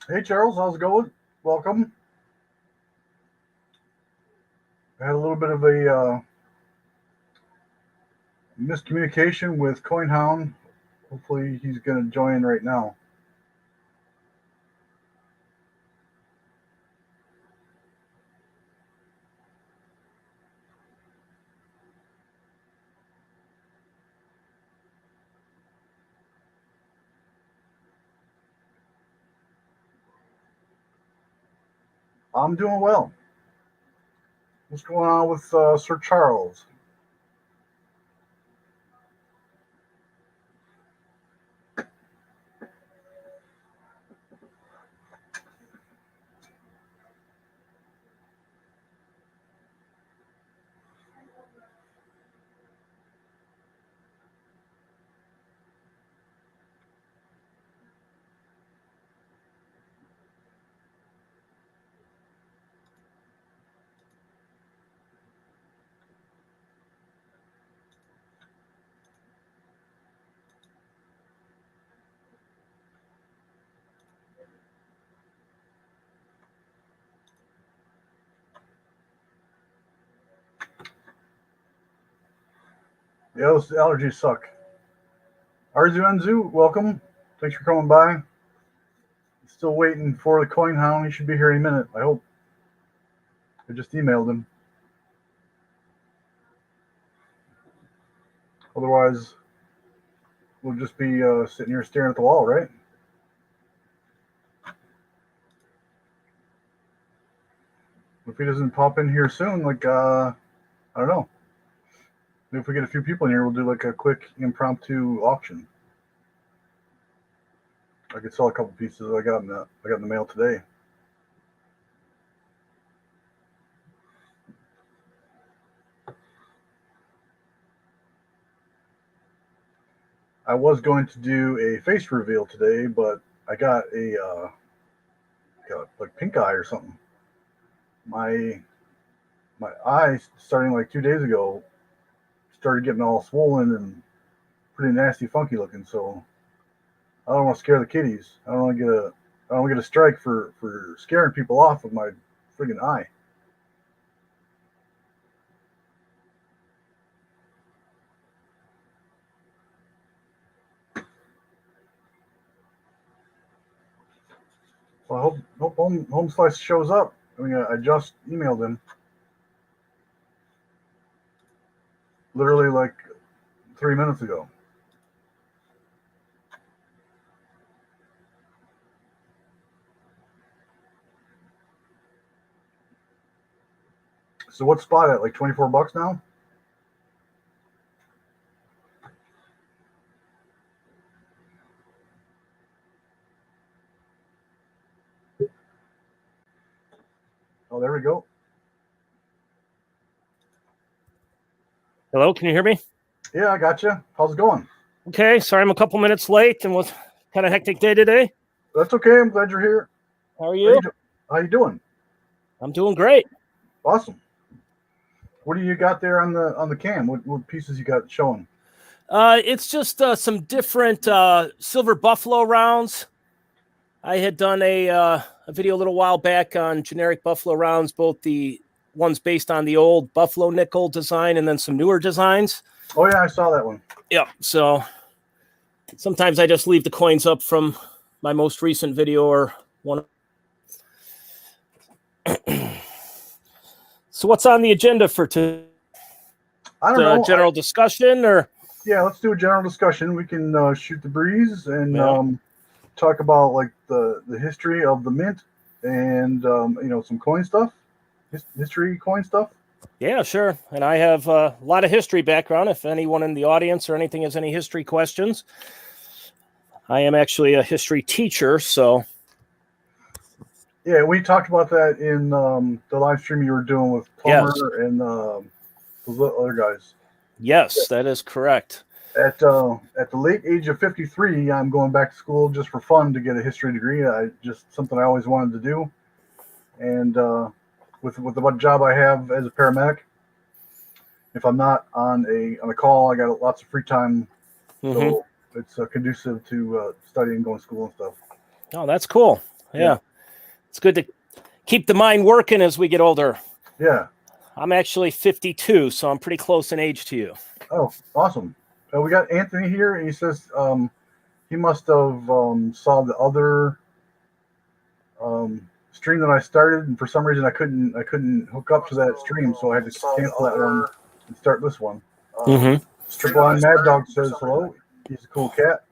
Hey Charles, how's it going? Welcome. I had a little bit of a miscommunication with Hound. Hopefully he's going to join right now. I'm doing well. What's going on with Sir Charles? Yeah, those allergies suck. Arzu, welcome. Thanks for coming by. Still waiting for the Hound. He should be here any minute, I hope. I just emailed him. Otherwise, we'll just be sitting here staring at the wall, right? If he doesn't pop in here soon, I don't know. If we get a few people in here, we'll do like a quick impromptu auction. I could sell a couple pieces I got in the mail today. I was going to do a face reveal today, but I got like pink eye or something. My my eye starting like 2 days ago started getting all swollen and pretty nasty, funky looking. So I don't want to scare the kiddies. I don't want to get a strike for scaring people off with my friggin' eye. So I hope home slice shows up. I mean, I just emailed him literally like 3 minutes ago. So what's spot at? Like $24 now? Oh, there we go. Hello, can you hear me? Yeah, I got you. How's it going? Okay, sorry I'm a couple minutes late and was kind of hectic day today. That's okay. I'm glad you're here. How are you? How you doing? I'm doing great. Awesome. What do you got there on the cam? What pieces you got showing? It's just some different silver buffalo rounds. I had done a video a little while back on generic buffalo rounds, both the ones based on the old buffalo nickel design and then some newer designs. Oh yeah, I saw that one. Yeah, so sometimes I just leave the coins up from my most recent video or one. So what's on the agenda for today? I don't know. General discussion or? Yeah, let's do a general discussion. We can shoot the breeze and Yeah. talk about like the history of the mint and some coin stuff, history coin stuff. Yeah, sure. And I have a lot of history background. If anyone in the audience or anything has any history questions, I am actually a history teacher. So Yeah, we talked about that in the live stream you were doing with Plumber and those other guys. Yes, that is correct. At the late age of 53, I'm going back to school just for fun to get a history degree. Just something I always wanted to do, and with the job I have as a paramedic, if I'm not on a call, I got lots of free time, so it's conducive to studying, going to school and stuff. Oh, that's cool. Yeah. It's good to keep the mind working as we get older. Yeah. I'm actually 52, so I'm pretty close in age to you. Oh, awesome. We got Anthony here, and he says he must have saw the other stream that I started, and for some reason I couldn't hook up to that stream, so I had to cancel that one and start this one. The Blind Mad Dog says hello. He's a cool cat.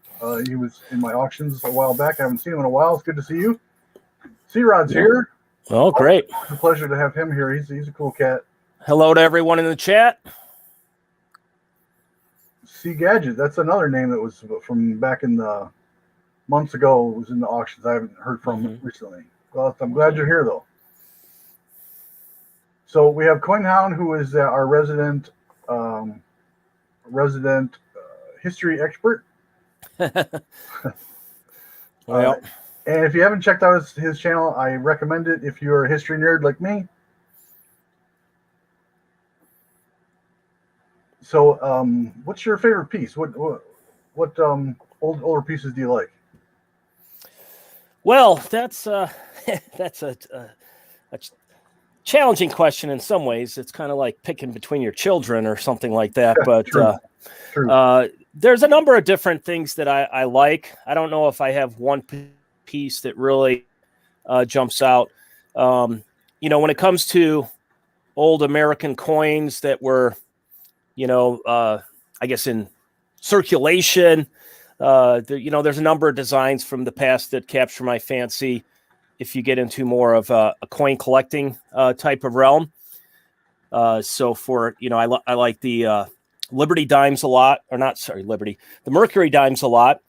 He was in my auctions a while back. I haven't seen him in a while. It's good to see you. C-Rod's here. Oh, great. It's a pleasure to have him here. He's a cool cat. Hello to everyone in the chat. C Gadget, that's another name that was from back in the months ago. It was in the auctions. I haven't heard from recently. Well, I'm glad you're here though. So we have Hound, who is our resident history expert. Well, and if you haven't checked out his channel, I recommend it if you're a history nerd like me. So, what's your favorite piece? What older pieces do you like? Well, that's that's a challenging question in some ways. It's kind of like picking between your children or something like that. Yeah, but true. There's a number of different things that I like. I don't know if I have one piece that really jumps out. When it comes to old American coins that were, I guess in circulation, there's a number of designs from the past that capture my fancy. If you get into more of a coin collecting type of realm. So for, I like the Liberty dimes a lot, the Mercury dimes a lot.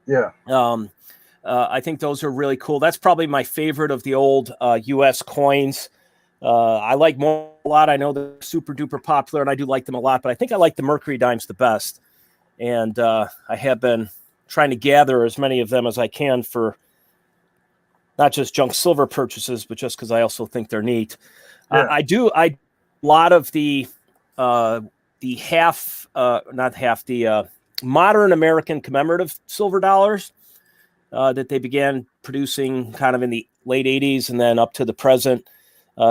Yeah. I think those are really cool. That's probably my favorite of the old U.S. coins. I like more a lot. I know they're super duper popular and I do like them a lot, but I think I like the Mercury dimes the best. And I have been trying to gather as many of them as I can for not just junk silver purchases, but just because I also think they're neat. Yeah. A lot of the modern American commemorative silver dollars that they began producing kind of in the late 80s and then up to the present.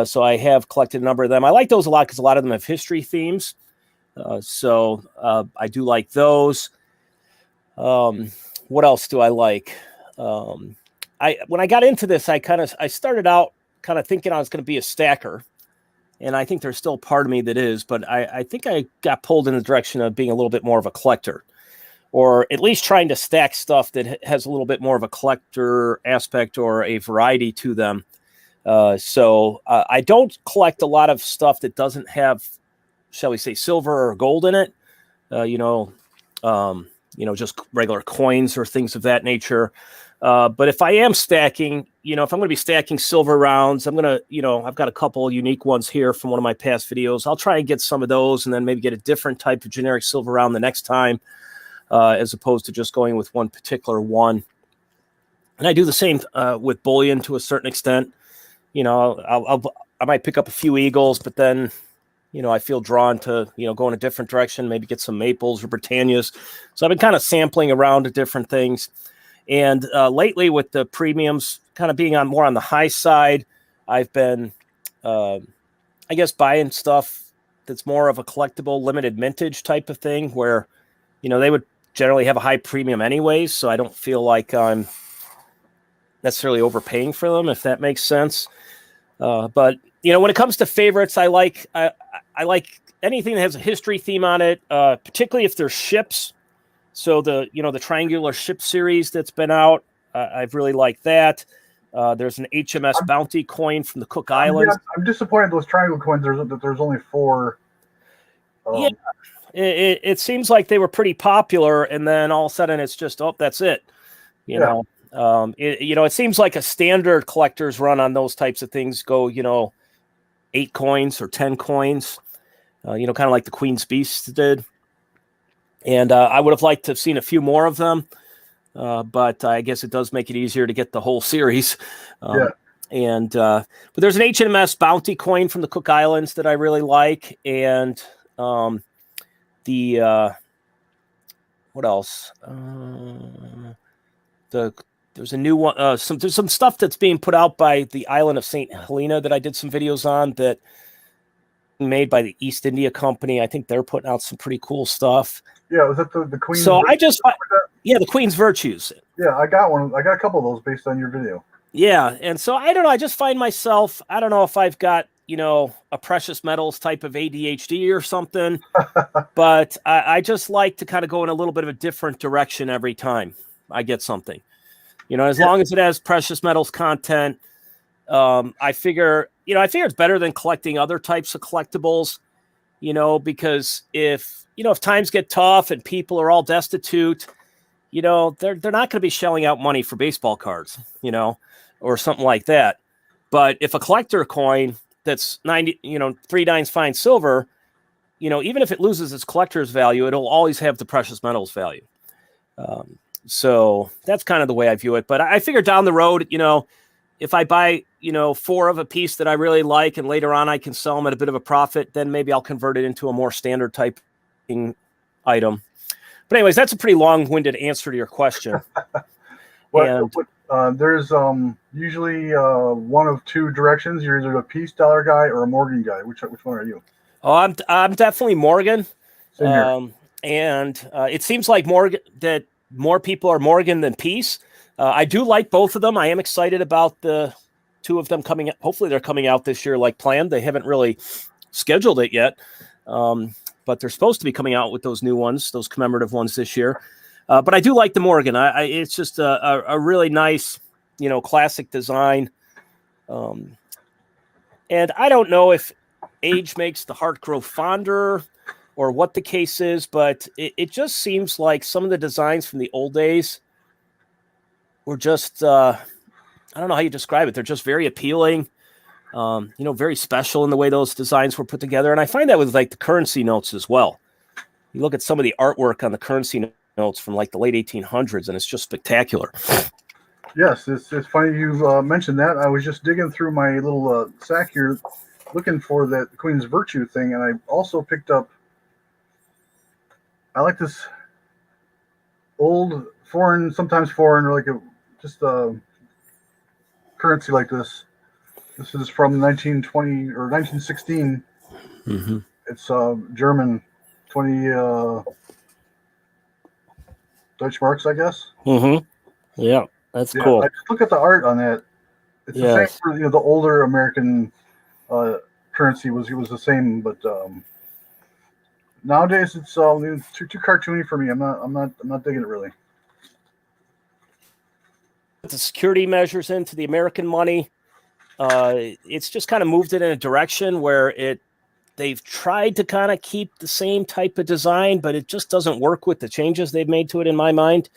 So I have collected a number of them. I like those a lot because a lot of them have history themes. So I do like those. What else do I like? When I got into this, I started out kind of thinking I was going to be a stacker. And I think there's still part of me that is, but I think I got pulled in the direction of being a little bit more of a collector, or at least trying to stack stuff that has a little bit more of a collector aspect or a variety to them. So I don't collect a lot of stuff that doesn't have, shall we say, silver or gold in it. Just regular coins or things of that nature. But if I am stacking, if I'm going to be stacking silver rounds, I'm going to, I've got a couple unique ones here from one of my past videos. I'll try and get some of those and then maybe get a different type of generic silver round the next time, as opposed to just going with one particular one. And I do the same with bullion to a certain extent. I might pick up a few eagles, but then, I feel drawn to, go in a different direction, maybe get some maples or Britannias. So I've been kind of sampling around to different things. And lately with the premiums kind of being more on the high side, I've been, buying stuff that's more of a collectible limited mintage type of thing where, they would generally have a high premium anyways. So I don't feel like I'm necessarily overpaying for them, if that makes sense. But when it comes to favorites, I like anything that has a history theme on it, particularly if there's ships. So the triangular ship series that's been out, I've really liked that. There's an HMS Bounty coin from the Cook Islands. I'm disappointed those triangle coins. There's only 4. Yeah, it seems like they were pretty popular, and then all of a sudden it's just that's it. It seems like a standard collector's run on those types of things go 8 coins or 10 coins. Kind of like the Queen's Beast did. And I would have liked to have seen a few more of them, but I guess it does make it easier to get the whole series. But there's an HMS Bounty coin from the Cook Islands that I really like, and what else? The There's a new one. There's some stuff that's being put out by the island of St. Helena that I did some videos on that made by the East India Company. I think they're putting out some pretty cool stuff. Yeah, was that the Queen's? So the Queen's Virtues. Yeah, I got one. I got a couple of those based on your video. Yeah, and so I don't know. I just find myself. I don't know if I've got a precious metals type of ADHD or something, but I just like to kind of go in a little bit of a different direction every time I get something. As long as it has precious metals content, I figure it's better than collecting other types of collectibles, because if times get tough and people are all destitute, they're not going to be shelling out money for baseball cards, or something like that. But if a collector coin that's 3/9 fine silver, even if it loses its collector's value, it'll always have the precious metals value. So that's kind of the way I view it. But I figure down the road, if I buy, 4 of a piece that I really like and later on I can sell them at a bit of a profit, then maybe I'll convert it into a more standard type item. But anyways, that's a pretty long-winded answer to your question. There's usually one of two directions. You're either a peace dollar guy or a Morgan guy. Which one are you? Oh, I'm definitely Morgan. Same here. And it seems like more people are Morgan than peace. I do like both of them. I am excited about the 2 of them coming out. Hopefully they're coming out this year like planned. They haven't really scheduled it yet. But they're supposed to be coming out with those new ones, those commemorative ones this year. But I do like the Morgan. It's just a really nice, classic design. And I don't know if age makes the heart grow fonder or what the case is, but it just seems like some of the designs from the old days were just, I don't know how you describe it. They're just very appealing, very special in the way those designs were put together. And I find that with like the currency notes as well. You look at some of the artwork on the currency notes from like the late 1800s, and it's just spectacular. Yes, it's funny you mentioned that. I was just digging through my little sack here looking for that Queen's Virtue thing, and I also picked up, I like this old foreign, sometimes foreign, or like just a currency like this. This is from 1920 or 1916. Mm-hmm. It's German, 20 Deutschmarks, I guess. Mm-hmm. Yeah, that's cool. I just look at the art on that. It's the same for the older American currency was the same, but nowadays it's too cartoony for me. I'm not digging it really. The security measures into the American money, it's just kind of moved it in a direction where they've tried to kind of keep the same type of design, but it just doesn't work with the changes they've made to it in my mind.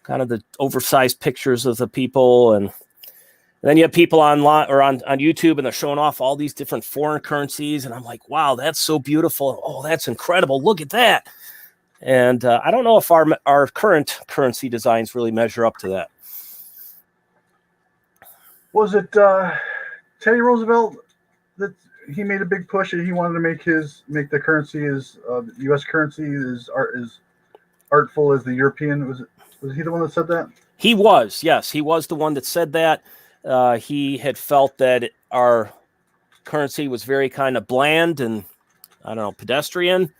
Kind of the oversized pictures of the people, and then you have people online or on YouTube, and they're showing off all these different foreign currencies, and I'm like, wow, that's so beautiful. Oh, that's incredible. Look at that. And I don't know if our current currency designs really measure up to that. Was it Teddy Roosevelt that he made a big push and he wanted to make the currency as the U.S. currency is artful as the European? Was he the one that said that? He was, yes, he was the one that said that. He had felt that our currency was very kind of bland and, I don't know, pedestrian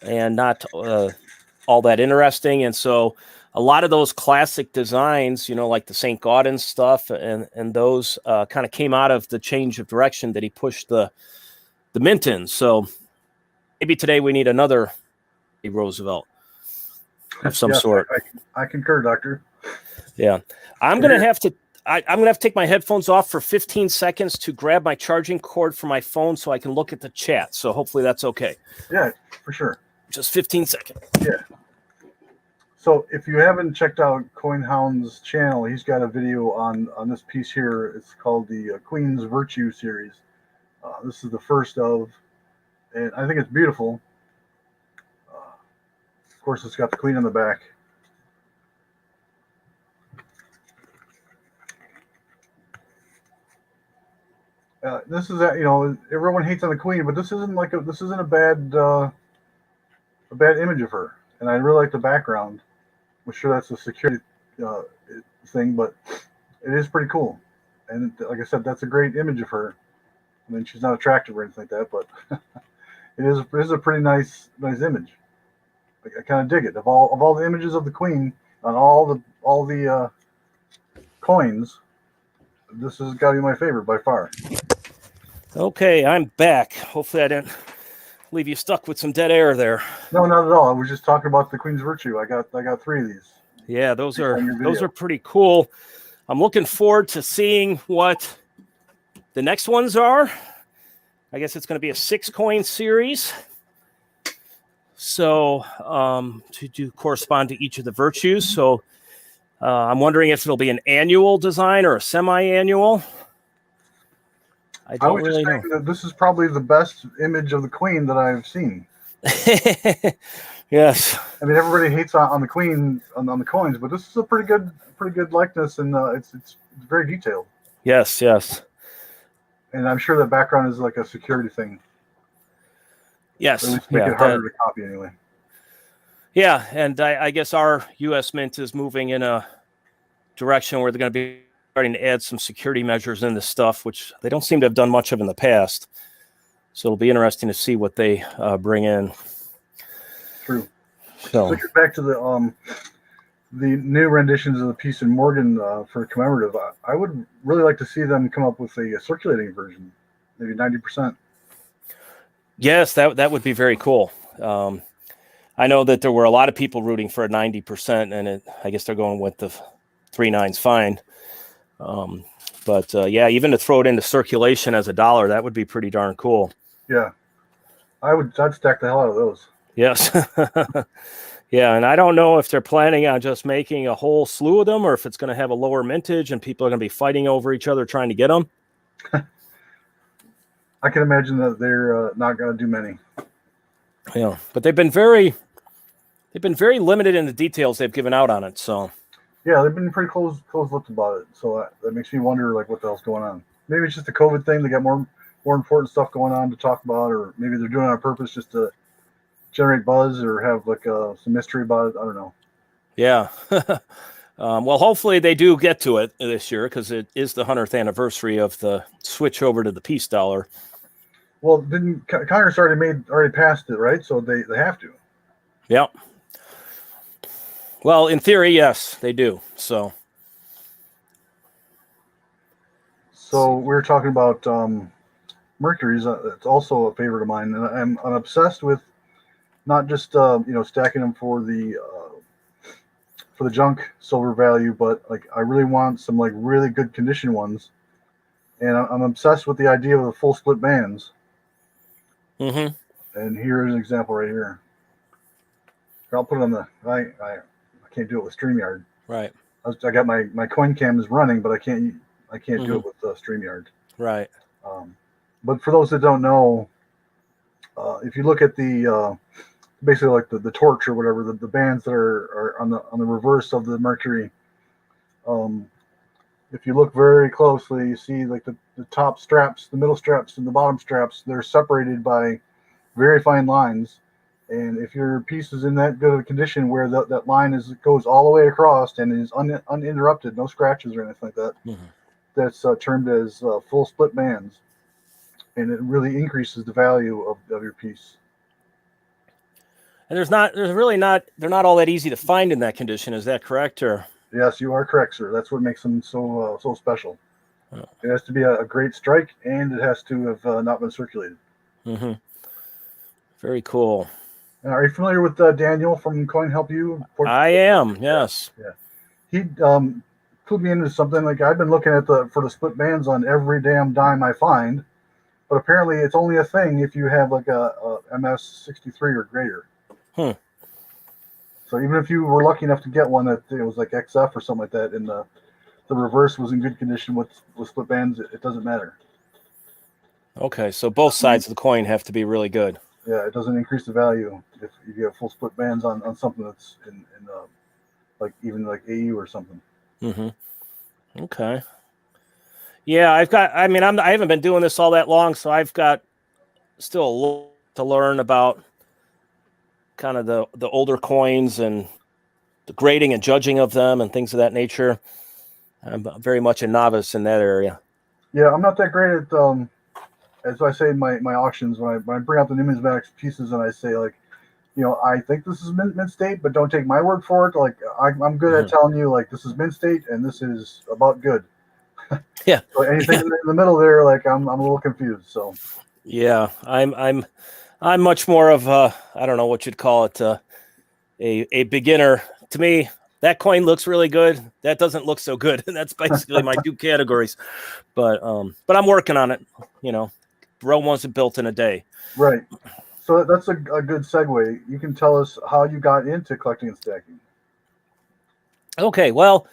and not all that interesting. And so a lot of those classic designs, like the St. Gaudens stuff and those kind of came out of the change of direction that he pushed the mint in. So maybe today we need another Roosevelt of some sort. I concur, Doctor. Yeah. I'm going to have to take my headphones off for 15 seconds to grab my charging cord for my phone so I can look at the chat. So hopefully that's okay. Yeah, for sure. Just 15 seconds. Yeah. So if you haven't checked out Coin Hound's channel, he's got a video on this piece here. It's called the Queen's Virtue series. This is the first of, and I think it's beautiful. Of course, it's got the Queen on the back. This is everyone hates on the Queen, but this isn't a bad image of her, and I really like the background. I'm sure that's a security uh, thing, but it is pretty cool. And like I said, that's a great image of her. I mean, she's not attractive or anything like that, but it is a pretty nice image. I kind of dig it. Of all the images of the queen on all the coins, this has got to be my favorite by far. Okay, I'm back. Hopefully I didn't leave you stuck with some dead air there. No, not at all. I was just talking about the Queen's Virtue. I got 3 of these. Yeah, those are pretty cool. I'm looking forward to seeing what the next ones are. I guess it's going to be a 6-coin series. So to correspond to each of the virtues. So I'm wondering if it'll be an annual design or a semi-annual. I don't really know. That this is probably the best image of the Queen that I've seen. Yes. I mean, everybody hates on the Queen on the coins, but this is a pretty good likeness, and it's very detailed. Yes. And I'm sure the background is like a security thing. Yes. Or at least make it harder to copy anyway. Yeah, and I guess our U.S. Mint is moving in a direction where they're going to be starting to add some security measures in this stuff, which they don't seem to have done much of in the past. So it'll be interesting to see what they bring in. True. So back to the new renditions of the piece in Morgan for commemorative. I would really like to see them come up with a circulating version, maybe 90%. Yes, that would be very cool. I know that there were a lot of people rooting for a 90%, and I guess they're going with the 3.9's fine. But yeah, even to throw it into circulation as $1, that would be pretty darn cool. Yeah, I'd stack the hell out of those. Yes. Yeah, and I don't know if they're planning on just making a whole slew of them or if it's going to have a lower mintage and people are going to be fighting over each other trying to get them. I can imagine that they're not going to do many. Yeah, but they've been very limited in the details they've given out on it. So yeah, they've been pretty close-lipped about it. So that makes me wonder, like, what the hell's going on. Maybe it's just a COVID thing. They got more important stuff going on to talk about, or maybe they're doing it on purpose just to generate buzz or have like some mystery about it. I don't know. Yeah. Well, hopefully they do get to it this year because it is the 100th anniversary of the switch over to the peace dollar. Well, didn't Congress already passed it, right? So they have to. Yeah. Well, in theory, yes, they do. So we were talking about Mercury's. It's also a favorite of mine, and I'm obsessed with not just stacking them for the junk silver value, but like I really want some like really good condition ones, and I'm obsessed with the idea of the full split bands. Mm-hmm. And here's an example right here. I'll put it on the. I can't do it with StreamYard. Right. I got my coin cam is running, but I can't do it with StreamYard. Right. But for those that don't know, if you look at the basically like the torch or whatever, the bands that are on the reverse of the Mercury, if you look very closely, you see like the top straps, the middle straps, and the bottom straps. They're separated by very fine lines. And if your piece is in that good of a condition where that line goes all the way across and is uninterrupted, no scratches or anything like that, that's termed as full split bands, and it really increases the value of your piece. And they're not all that easy to find in that condition. Is that correct? Or yes, you are correct, sir. That's what makes them so special. Oh. It has to be a great strike, and it has to have not been circulated. Mm-hmm. Very cool. And are you familiar with Daniel from Coin Help You? I am. Yes. Yeah. He clued me into something. Like I've been looking at for the split bands on every damn dime I find, but apparently it's only a thing if you have like a MS63 or greater. So even if you were lucky enough to get one that it was like XF or something like that, and the reverse was in good condition with split bands, it doesn't matter. Okay, so both sides of the coin have to be really good. Yeah, it doesn't increase the value if you have full split bands on something that's in like even like AU or something. Mm-hmm. Okay. Yeah, I haven't been doing this all that long, so I've got still a lot to learn about kind of the older coins and grading and judging of them and things of that nature. I'm very much a novice in that area. Yeah, I'm not that great at as I say in my auctions when I bring out the numismatics pieces and I say like, I think this is mint state, but don't take my word for it. Like I'm good at telling you like this is mint state and this is about good. Yeah. So anything in the middle there, like I'm a little confused. So yeah, I'm much more of I don't know what you'd call it, a beginner. To me, that coin looks really good. That doesn't look so good. And that's basically my two categories. But I'm working on it. Rome wasn't built in a day. right. So that's a good segue. You can tell us how you got into collecting and stacking. Okay, well,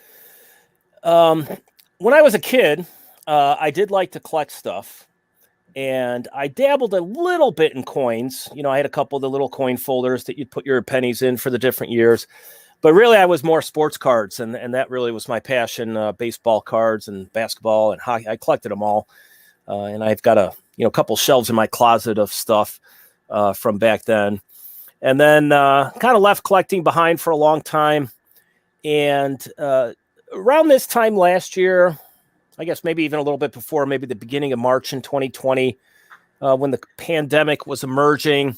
when I was a kid, I did like to collect stuff. And I dabbled a little bit in coins. I had a couple of the little coin folders that you'd put your pennies in for the different years. But really, I was more sports cards, and that really was my passion, baseball cards and basketball and hockey. I collected them all. And I've got a couple shelves in my closet of stuff from back then. And then kind of left collecting behind for a long time. And around this time last year, I guess maybe even a little bit before, maybe the beginning of March in 2020, when the pandemic was emerging,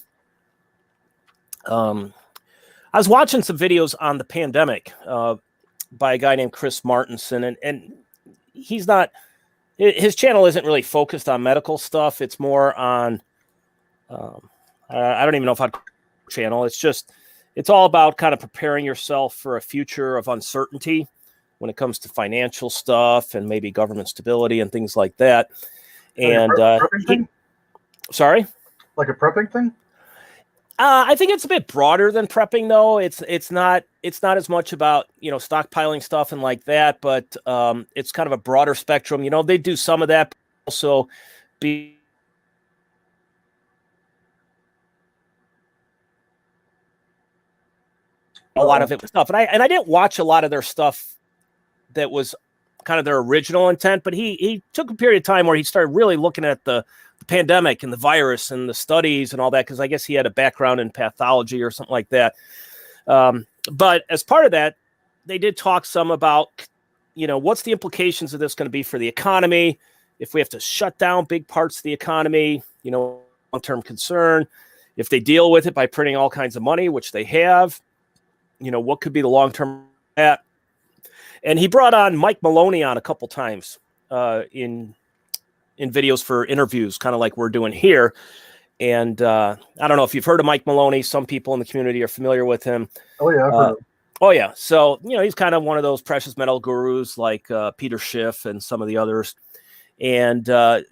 I was watching some videos on the pandemic by a guy named Chris Martinson, and he's not, his channel isn't really focused on medical stuff. It's more on, I don't even know if I'd channel. It's all about kind of preparing yourself for a future of uncertainty when it comes to financial stuff and maybe government stability and things like that. And prepping thing? Sorry? Like a prepping thing? I think it's a bit broader than prepping, though. It's not as much about stockpiling stuff and like that, but it's kind of a broader spectrum. They do some of that, but also be a lot of it was stuff. And I didn't watch a lot of their stuff that was kind of their original intent, but he took a period of time where he started really looking at the pandemic and the virus and the studies and all that, because I guess he had a background in pathology or something like that. But as part of that, they did talk some about, what's the implications of this going to be for the economy if we have to shut down big parts of the economy, long-term concern. If they deal with it by printing all kinds of money, which they have, what could be the long-term at? And he brought on Mike Maloney on a couple times in videos for interviews, kind of like we're doing here. And I don't know if you've heard of Mike Maloney. Some people in the community are familiar with him. Oh, yeah, I've heard of him. Oh, yeah. So, he's kind of one of those precious metal gurus like Peter Schiff and some of the others. And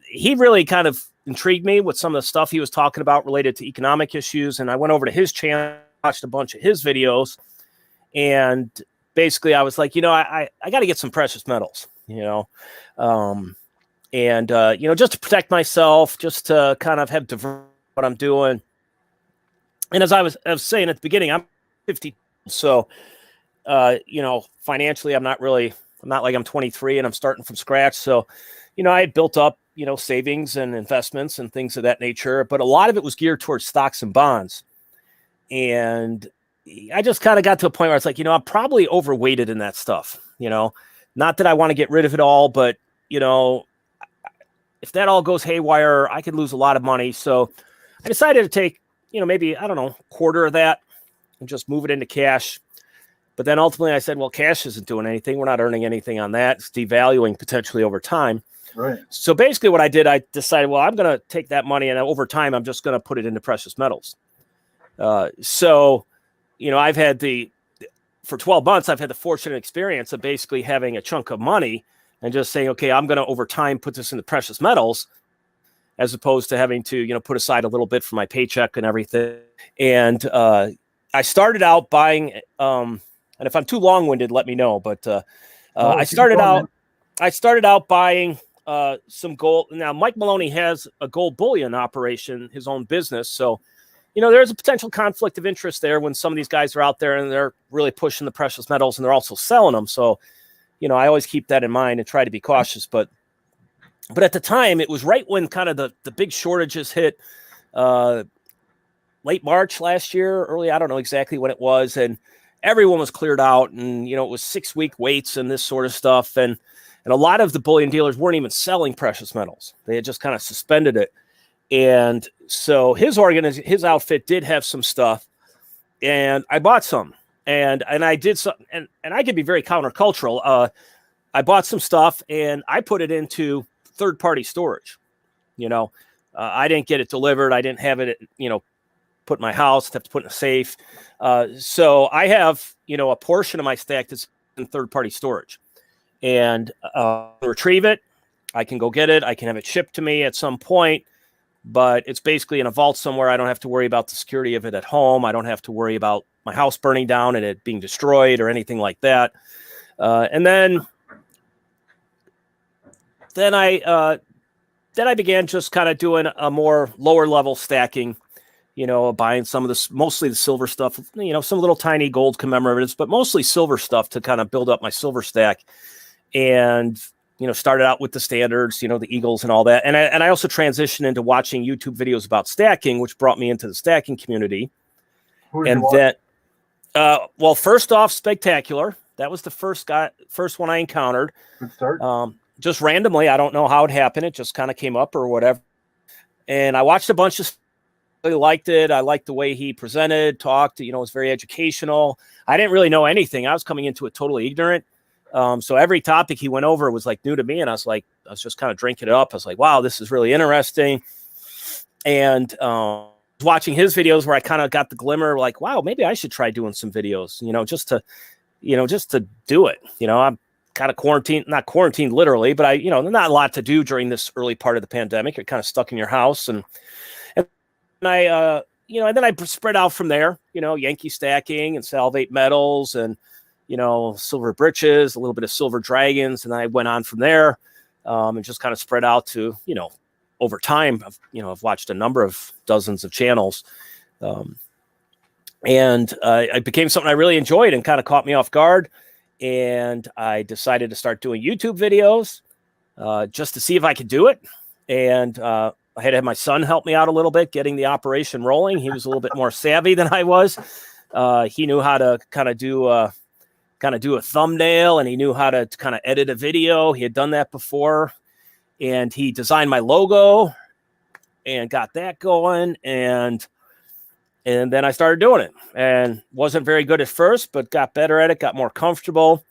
he really kind of intrigued me with some of the stuff he was talking about related to economic issues. And I went over to his channel, watched a bunch of his videos, and basically I was like, I got to get some precious metals, and just to protect myself, just to kind of have diversity what I'm doing. And as I was saying at the beginning, I'm 50, so financially I'm not like I'm 23 and I'm starting from scratch. So I had built up savings and investments and things of that nature, but a lot of it was geared towards stocks and bonds. And I just kind of got to a point where it's like, I'm probably overweighted in that stuff, not that I want to get rid of it all, but if that all goes haywire, I could lose a lot of money. So I decided to take, maybe, I don't know, a quarter of that and just move it into cash. But then ultimately I said, well, cash isn't doing anything. We're not earning anything on that. It's devaluing potentially over time. Right. So basically what I did, I decided, well, I'm going to take that money and over time, I'm just going to put it into precious metals. So I've had for 12 months, I've had the fortunate experience of basically having a chunk of money and just saying, okay, I'm going to over time put this into precious metals, as opposed to having to, put aside a little bit for my paycheck and everything. And I started out buying, and if I'm too long-winded, let me know. But I started out buying some gold. Now, Mike Maloney has a gold bullion operation, his own business. So, there's a potential conflict of interest there when some of these guys are out there and they're really pushing the precious metals and they're also selling them. So, I always keep that in mind and try to be cautious. But at the time, it was right when kind of the big shortages hit, late March last year, I don't know exactly when it was. And everyone was cleared out, and it was 6-week waits and this sort of stuff, and a lot of the bullion dealers weren't even selling precious metals. They had just kind of suspended it. And so his outfit did have some stuff, and I bought some, and I did some, and I could be very countercultural. I bought some stuff and I put it into third-party storage. I didn't get it delivered. I didn't have it, put in my house. Have to put in a safe. So I have, a portion of my stack that's in third-party storage, and retrieve it. I can go get it. I can have it shipped to me at some point. But it's basically in a vault somewhere. I don't have to worry about the security of it at home. I don't have to worry about my house burning down and it being destroyed or anything like that. And then I began just kind of doing a more lower level stacking, buying some of this, mostly the silver stuff, some little tiny gold commemoratives, but mostly silver stuff to kind of build up my silver stack. And started out with the standards, the Eagles and all that. And I also transitioned into watching YouTube videos about stacking, which brought me into the stacking community. And then, well, first off, Spectacular. That was the first one I encountered. Good start. Just randomly. I don't know how it happened. It just kind of came up or whatever. And I watched a bunch of, really liked it. I liked the way he presented, talked, it was very educational. I didn't really know anything. I was coming into it totally ignorant. So every topic he went over was like new to me. And I was just kind of drinking it up. I was like, wow, this is really interesting. And watching his videos where I kind of got the glimmer, like, wow, maybe I should try doing some videos, just to do it. I'm kind of quarantined, not quarantined literally, but not a lot to do during this early part of the pandemic. You're kind of stuck in your house. And I, and then I spread out from there, Yankee stacking and salivate metals and, silver britches, a little bit of silver dragons. And I went on from there and just kind of spread out to, over time, I've watched a number of dozens of channels. And it became something I really enjoyed and kind of caught me off guard. And I decided to start doing YouTube videos just to see if I could do it. And I had to have my son help me out a little bit, getting the operation rolling. He was a little bit more savvy than I was. He knew how to kind of do a thumbnail, and he knew how to kind of edit a video. He had done that before, and he designed my logo and got that going. And then I started doing it, and wasn't very good at first, but got better at it, got more comfortable.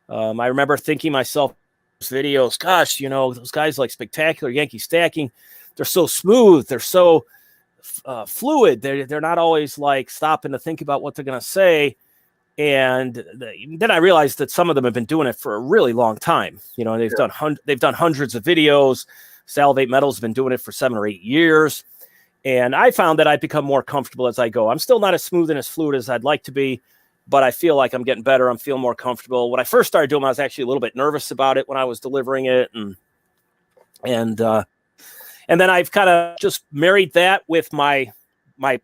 I remember thinking myself, videos, gosh, those guys like Spectacular, Yankee Stacking, they're so smooth. They're so fluid. They're not always like stopping to think about what they're going to say. And then I realized that some of them have been doing it for a really long time. They've done hundreds of videos. Salivate Metals have been doing it for 7 or 8 years. And I found that I've become more comfortable as I go. I'm still not as smooth and as fluid as I'd like to be, but I feel like I'm getting better. I'm feeling more comfortable. When I first started doing it, I was actually a little bit nervous about it when I was delivering it. And then I've kind of just married that with my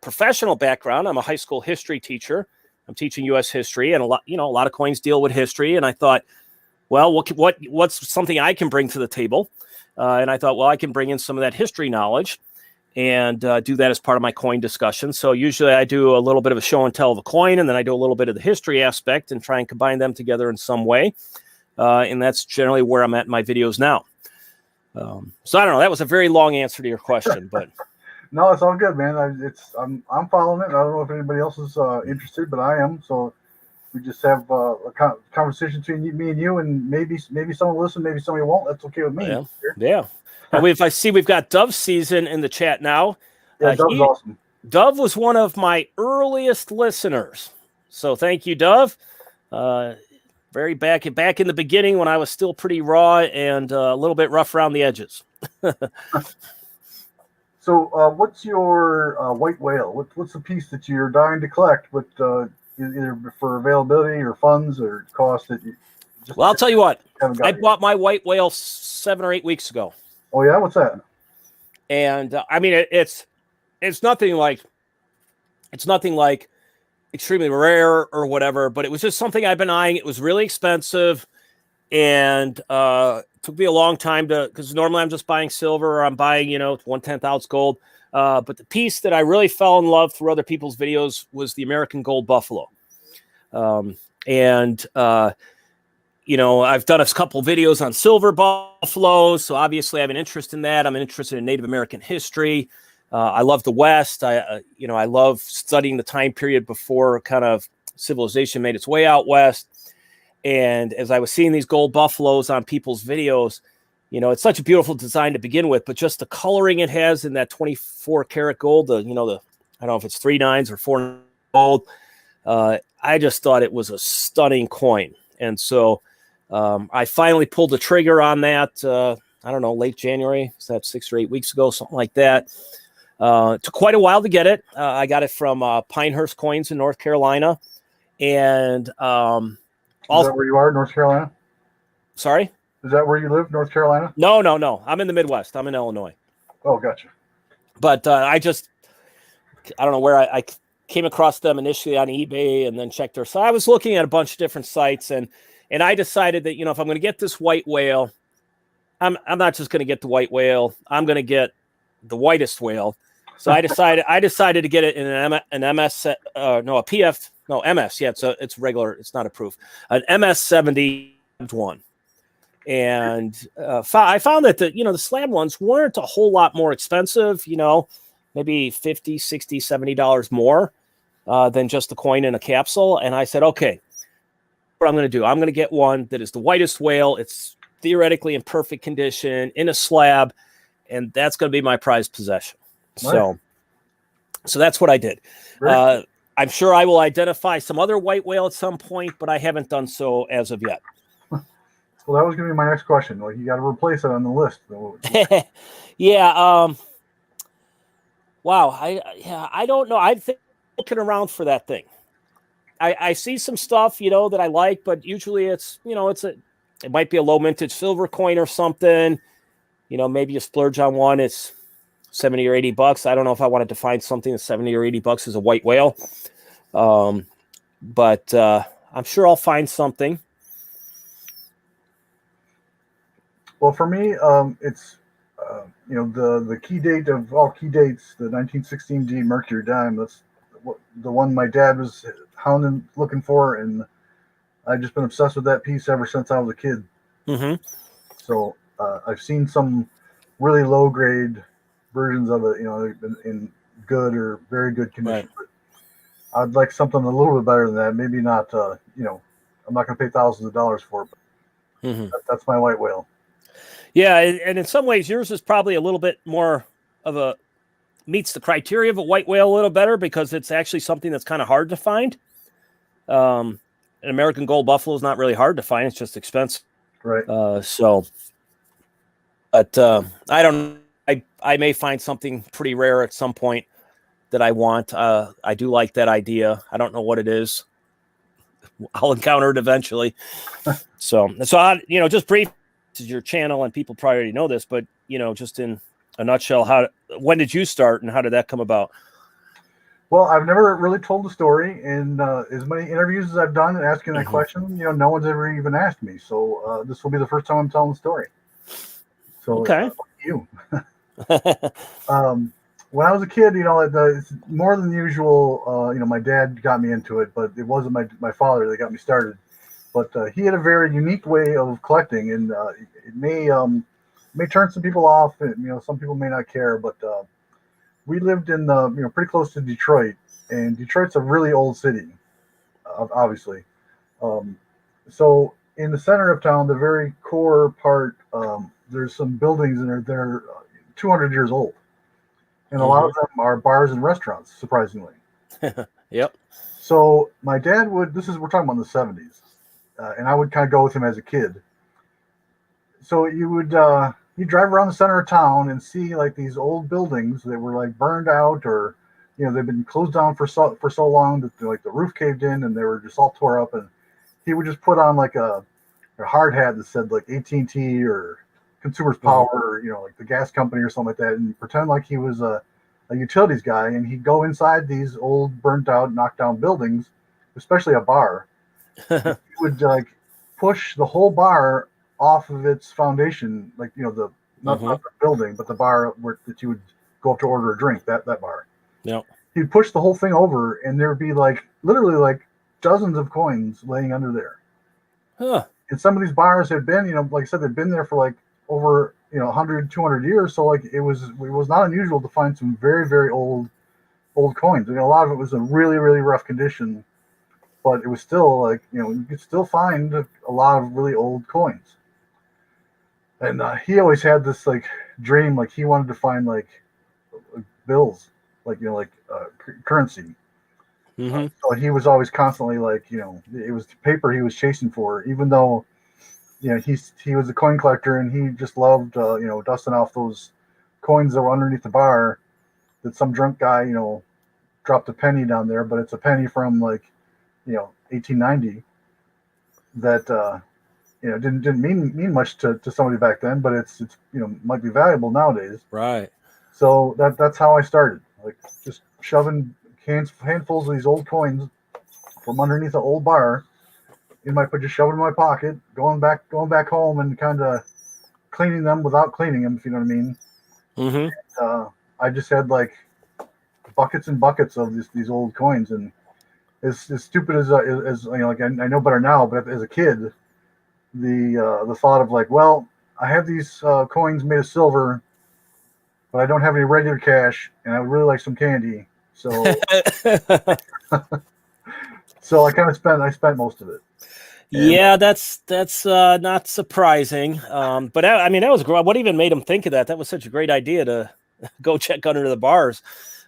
professional background. I'm a high school history teacher. I'm teaching U.S. history, and a lot of coins deal with history. And I thought, well, what's something I can bring to the table? And I thought, well, I can bring in some of that history knowledge and do that as part of my coin discussion. So usually I do a little bit of a show and tell of a coin, and then I do a little bit of the history aspect and try and combine them together in some way. And that's generally where I'm at in my videos now. So I don't know. That was a very long answer to your question, but no, it's all good, man. I'm following it. I don't know if anybody else is interested, but I am. So we just have a conversation between me and you, and maybe someone will listen, maybe somebody won't. That's okay with me. Yeah. Now, if I see we've got Dove Season in the chat now. Yeah, Dove's awesome. Dove was one of my earliest listeners. So thank you, Dove. Very back in the beginning when I was still pretty raw and a little bit rough around the edges. So what's your white whale? What's the piece that you're dying to collect, but either for availability or funds or cost that you just Well, I'll tell you what. I yet? bought my white whale 7 or 8 weeks ago. Oh yeah, what's that? And I mean it's nothing like extremely rare or whatever, but it was just something I've been eyeing. It was really expensive, and took me a long time because normally I'm just buying silver or I'm buying 1/10 ounce gold. But the piece that I really fell in love through other people's videos was the American Gold Buffalo. And I've done a couple videos on silver buffaloes. So obviously I have an interest in that. I'm interested in Native American history. I love the West. I love studying the time period before kind of civilization made its way out West. And as I was seeing these gold buffaloes on people's videos, it's such a beautiful design to begin with, but just the coloring it has in that 24 karat gold, I don't know if it's 3 9s or 4 gold. I just thought it was a stunning coin. And so I finally pulled the trigger on that, I don't know, late January. Is that 6 or 8 weeks ago, something like that. Took quite a while to get it. I got it from Pinehurst Coins in North Carolina. And is that where you are, North Carolina? Sorry? Is that where you live, North Carolina? No. I'm in the Midwest. I'm in Illinois. Oh, gotcha. But I don't know where I came across them initially on eBay and then checked their. So I was looking at a bunch of different sites and I decided that, if I'm going to get this white whale, I'm not just going to get the white whale. I'm going to get the whitest whale. So I decided to get it in an MS, a PF, no MS. Yeah, it's regular. It's not a proof. An MS-70 one. And I found that the slab ones weren't a whole lot more expensive, maybe $50, $60, $70 more than just the coin in a capsule. And I said, okay, what I'm going to do, I'm going to get one that is the whitest whale. It's theoretically in perfect condition in a slab, and that's going to be my prized possession. Nice. So that's what I did. I'm sure I will identify some other white whale at some point, but I haven't done so as of yet. Well, that was going to be my next question. Like, you got to replace it on the list. Yeah. Wow. I don't know. I've been looking around for that thing. I see some stuff, that I like, but usually it's, it might be a low mintage silver coin or something. Maybe you splurge on one. It's $70 or $80. I don't know if I wanted to find something that's $70 or $80 as a white whale. But I'm sure I'll find something. Well, for me, it's the key date of all key dates, the 1916 Mercury dime. That's the one my dad was hounding, looking for, and I've just been obsessed with that piece ever since I was a kid. Mm-hmm. So I've seen some really low grade versions of it, in good or very good condition. Right. But I'd like something a little bit better than that. Maybe not. I'm not going to pay thousands of dollars for it. But that's my white whale. Yeah, and in some ways, yours is probably a little bit more of meets the criteria of a white whale a little better because it's actually something that's kind of hard to find. An American gold buffalo is not really hard to find; it's just expensive. Right. But I don't. I may find something pretty rare at some point that I want. I do like that idea. I don't know what it is. I'll encounter it eventually. so I, just brief. This is your channel, and people probably already know this, but just in a nutshell, when did you start, and how did that come about? Well, I've never really told the story in as many interviews as I've done and asking that question. No one's ever even asked me, so this will be the first time I'm telling the story. So, okay, you. When I was a kid, it's more than usual. My dad got me into it, but it wasn't my father that got me started. But he had a very unique way of collecting, and it may turn some people off. And, some people may not care. But we lived in pretty close to Detroit, and Detroit's a really old city, obviously. So in the center of town, the very core part, there's some buildings, and they're 200 years old, and a lot of them are bars and restaurants. Surprisingly. Yep. So my dad we're talking about in the 70s. And I would kind of go with him as a kid. So you drive around the center of town and see like these old buildings that were like burned out, or they've been closed down for so long that like the roof caved in and they were just all tore up. And he would just put on like a hard hat that said like AT&T or Consumers Power, or like the gas company or something like that, and pretend like he was a utilities guy. And he'd go inside these old, burnt out, knocked down buildings, especially a bar. He would like push the whole bar off of its foundation, like not the building, but the bar that you would go up to order a drink. That bar. Yeah. He'd push the whole thing over, and there would be like literally like dozens of coins laying under there. Huh. And some of these bars had been, like I said, they've been there for like over 100, 200 years. So like it was not unusual to find some very, very old coins. A lot of it was in really, really rough condition, but it was still like you could still find a lot of really old coins. And he always had this like dream, like he wanted to find like bills, like currency. Mm-hmm. So he was always constantly like, it was the paper he was chasing for, even though, he was a coin collector and he just loved, dusting off those coins that were underneath the bar that some drunk guy, dropped a penny down there, but it's a penny from like, 1890 that, didn't mean much to somebody back then, but it's might be valuable nowadays. Right. So that's how I started, like just shoving handfuls of these old coins from underneath an old bar just shove it in my pocket, going back home and kind of cleaning them without cleaning them, if you know what I mean. Mm-hmm. I just had like buckets and buckets of these old coins, and as stupid as like I know better now, but as a kid, the thought of like, well, I have these coins made of silver, but I don't have any regular cash, and I would really like some candy, so so I spent most of it. Yeah, that's not surprising. But I mean, that was great. What even made him think of that? That was such a great idea to go check under the bars.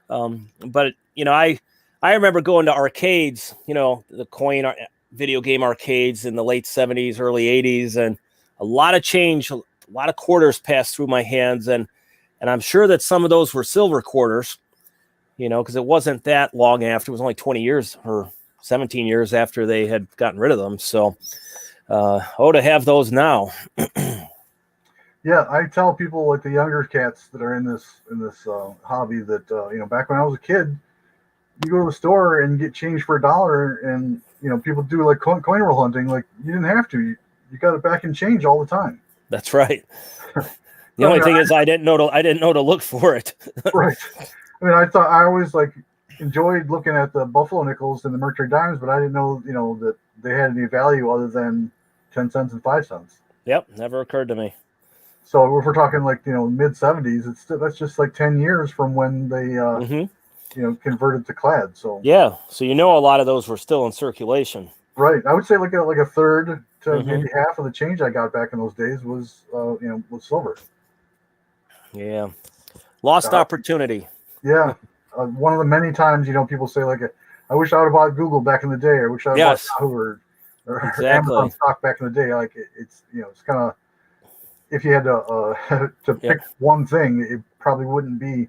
But I remember going to arcades, the coin video game arcades in the late 70s, early 80s, and a lot of change, a lot of quarters passed through my hands, and I'm sure that some of those were silver quarters, because it wasn't that long after. It was only 20 years or 17 years after they had gotten rid of them. So, to have those now. Yeah, I tell people like the younger cats that are in this hobby that back when I was a kid, you go to the store and get change for $1, and people do like coin roll hunting. Like you didn't have to. You got it back in change all the time. That's right. The only thing is I didn't know to look for it. Right. I mean, I always like enjoyed looking at the Buffalo nickels and the Mercury dimes, but I didn't know that they had any value other than 10 cents and 5 cents. Yep, never occurred to me. So if we're talking like mid 70s, that's just like 10 years from when they converted to clad. So yeah, so a lot of those were still in circulation. Right, I would say like a third to maybe half of the change I got back in those days was was silver. Yeah, lost opportunity. Yeah, one of the many times people say like, I wish I would have bought Google back in the day. I wish I would have bought Yahoo or Amazon stock back in the day. Like it's kind of, if you had to pick one thing, it probably wouldn't be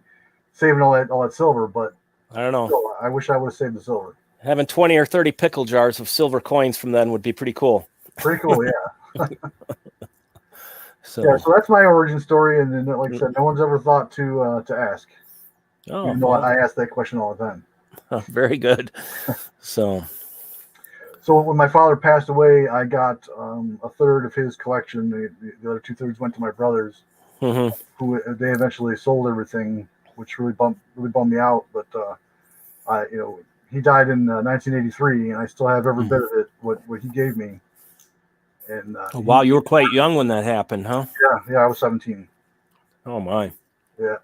saving all that silver. But I don't know. Still, I wish I would have saved the silver. Having 20 or 30 pickle jars of silver coins from then would be pretty cool. Pretty cool, yeah. So that's my origin story, and then, like I said, no one's ever thought to ask. Oh, even though I ask that question all the time. Oh, very good. So when my father passed away, I got a third of his collection. The other 2/3 went to my brothers, who they eventually sold everything, which really bummed me out. But he died in 1983, and I still have every bit of it what he gave me. And wow, you were quite young when that happened, huh? Yeah, I was 17. Oh my. Yeah,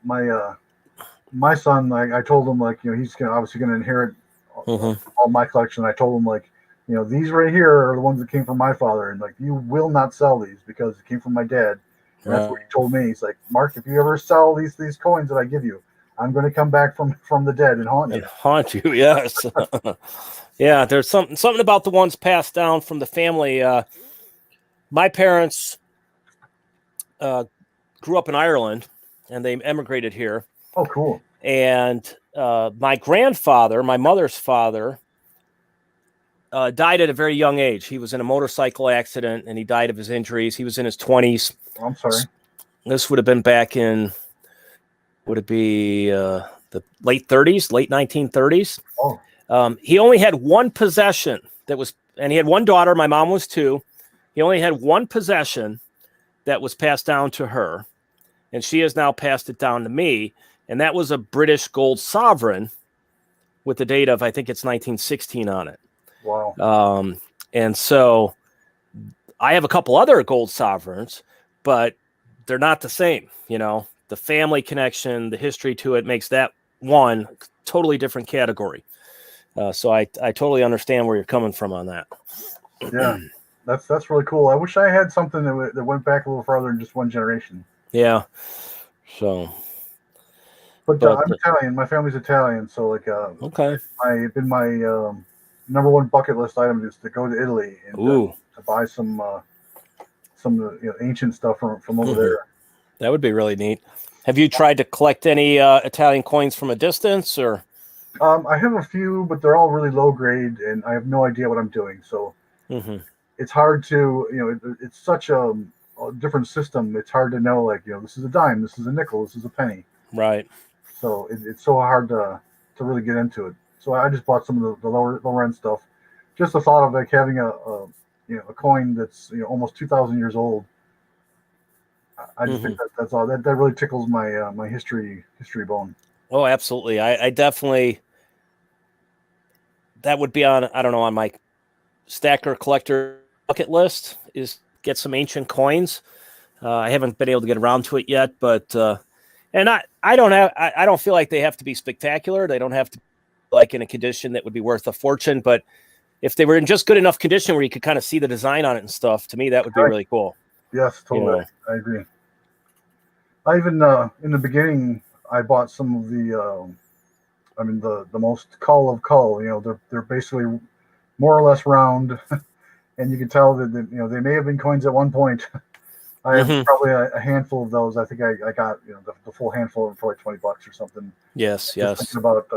my son, like I told him, like he's obviously gonna inherit all my collection. I told him like, these right here are the ones that came from my father, and like you will not sell these because it came from my dad. And that's what he told me. He's like, Mark, if you ever sell these coins that I give you, I'm going to come back from the dead and haunt you. Haunt you, yes. Yeah, there's something about the ones passed down from the family. My parents grew up in Ireland, and they emigrated here. Oh, cool. And my grandfather, my mother's father, died at a very young age. He was in a motorcycle accident, and he died of his injuries. He was in his 20s. Oh, I'm sorry. This would have been back in, would it be the late 30s, late 1930s? Oh. He only had one possession and he had one daughter. My mom was 2. He only had one possession that was passed down to her, and she has now passed it down to me. And that was a British gold sovereign with the date of, I think it's 1916 on it. Wow. And so I have a couple other gold sovereigns, but they're not the same. The family connection, the history to it makes that one totally different category. So I totally understand where you're coming from on that. Yeah, that's really cool. I wish I had something that went back a little farther than just one generation. Yeah. So, but I'm Italian. My family's Italian, so okay. My number one bucket list item is to go to Italy and to buy some ancient stuff from over there. That would be really neat. Have you tried to collect any Italian coins from a distance, or? I have a few, but they're all really low grade, and I have no idea what I'm doing. So it's hard to, it's such a different system. It's hard to know, this is a dime, this is a nickel, this is a penny. Right. So it's so hard to really get into it. So I just bought some of the lower end stuff. Just the thought of having a coin that's almost 2,000 years old. I just think that's all. That really tickles my my history bone. Oh, absolutely. I definitely. That would be on, I don't know, on my stacker collector bucket list is get some ancient coins. I haven't been able to get around to it yet, but and I don't feel like they have to be spectacular. They don't have to be like in a condition that would be worth a fortune, but if they were in just good enough condition where you could kind of see the design on it and stuff, to me that would be really cool. Yes, totally. I agree. I even in the beginning I bought some of the most cull of cull. They're basically more or less round, and you can tell that they may have been coins at one point. I have probably a handful of those. I think I got the full handful of them for like $20 or something. Yes. Thinking about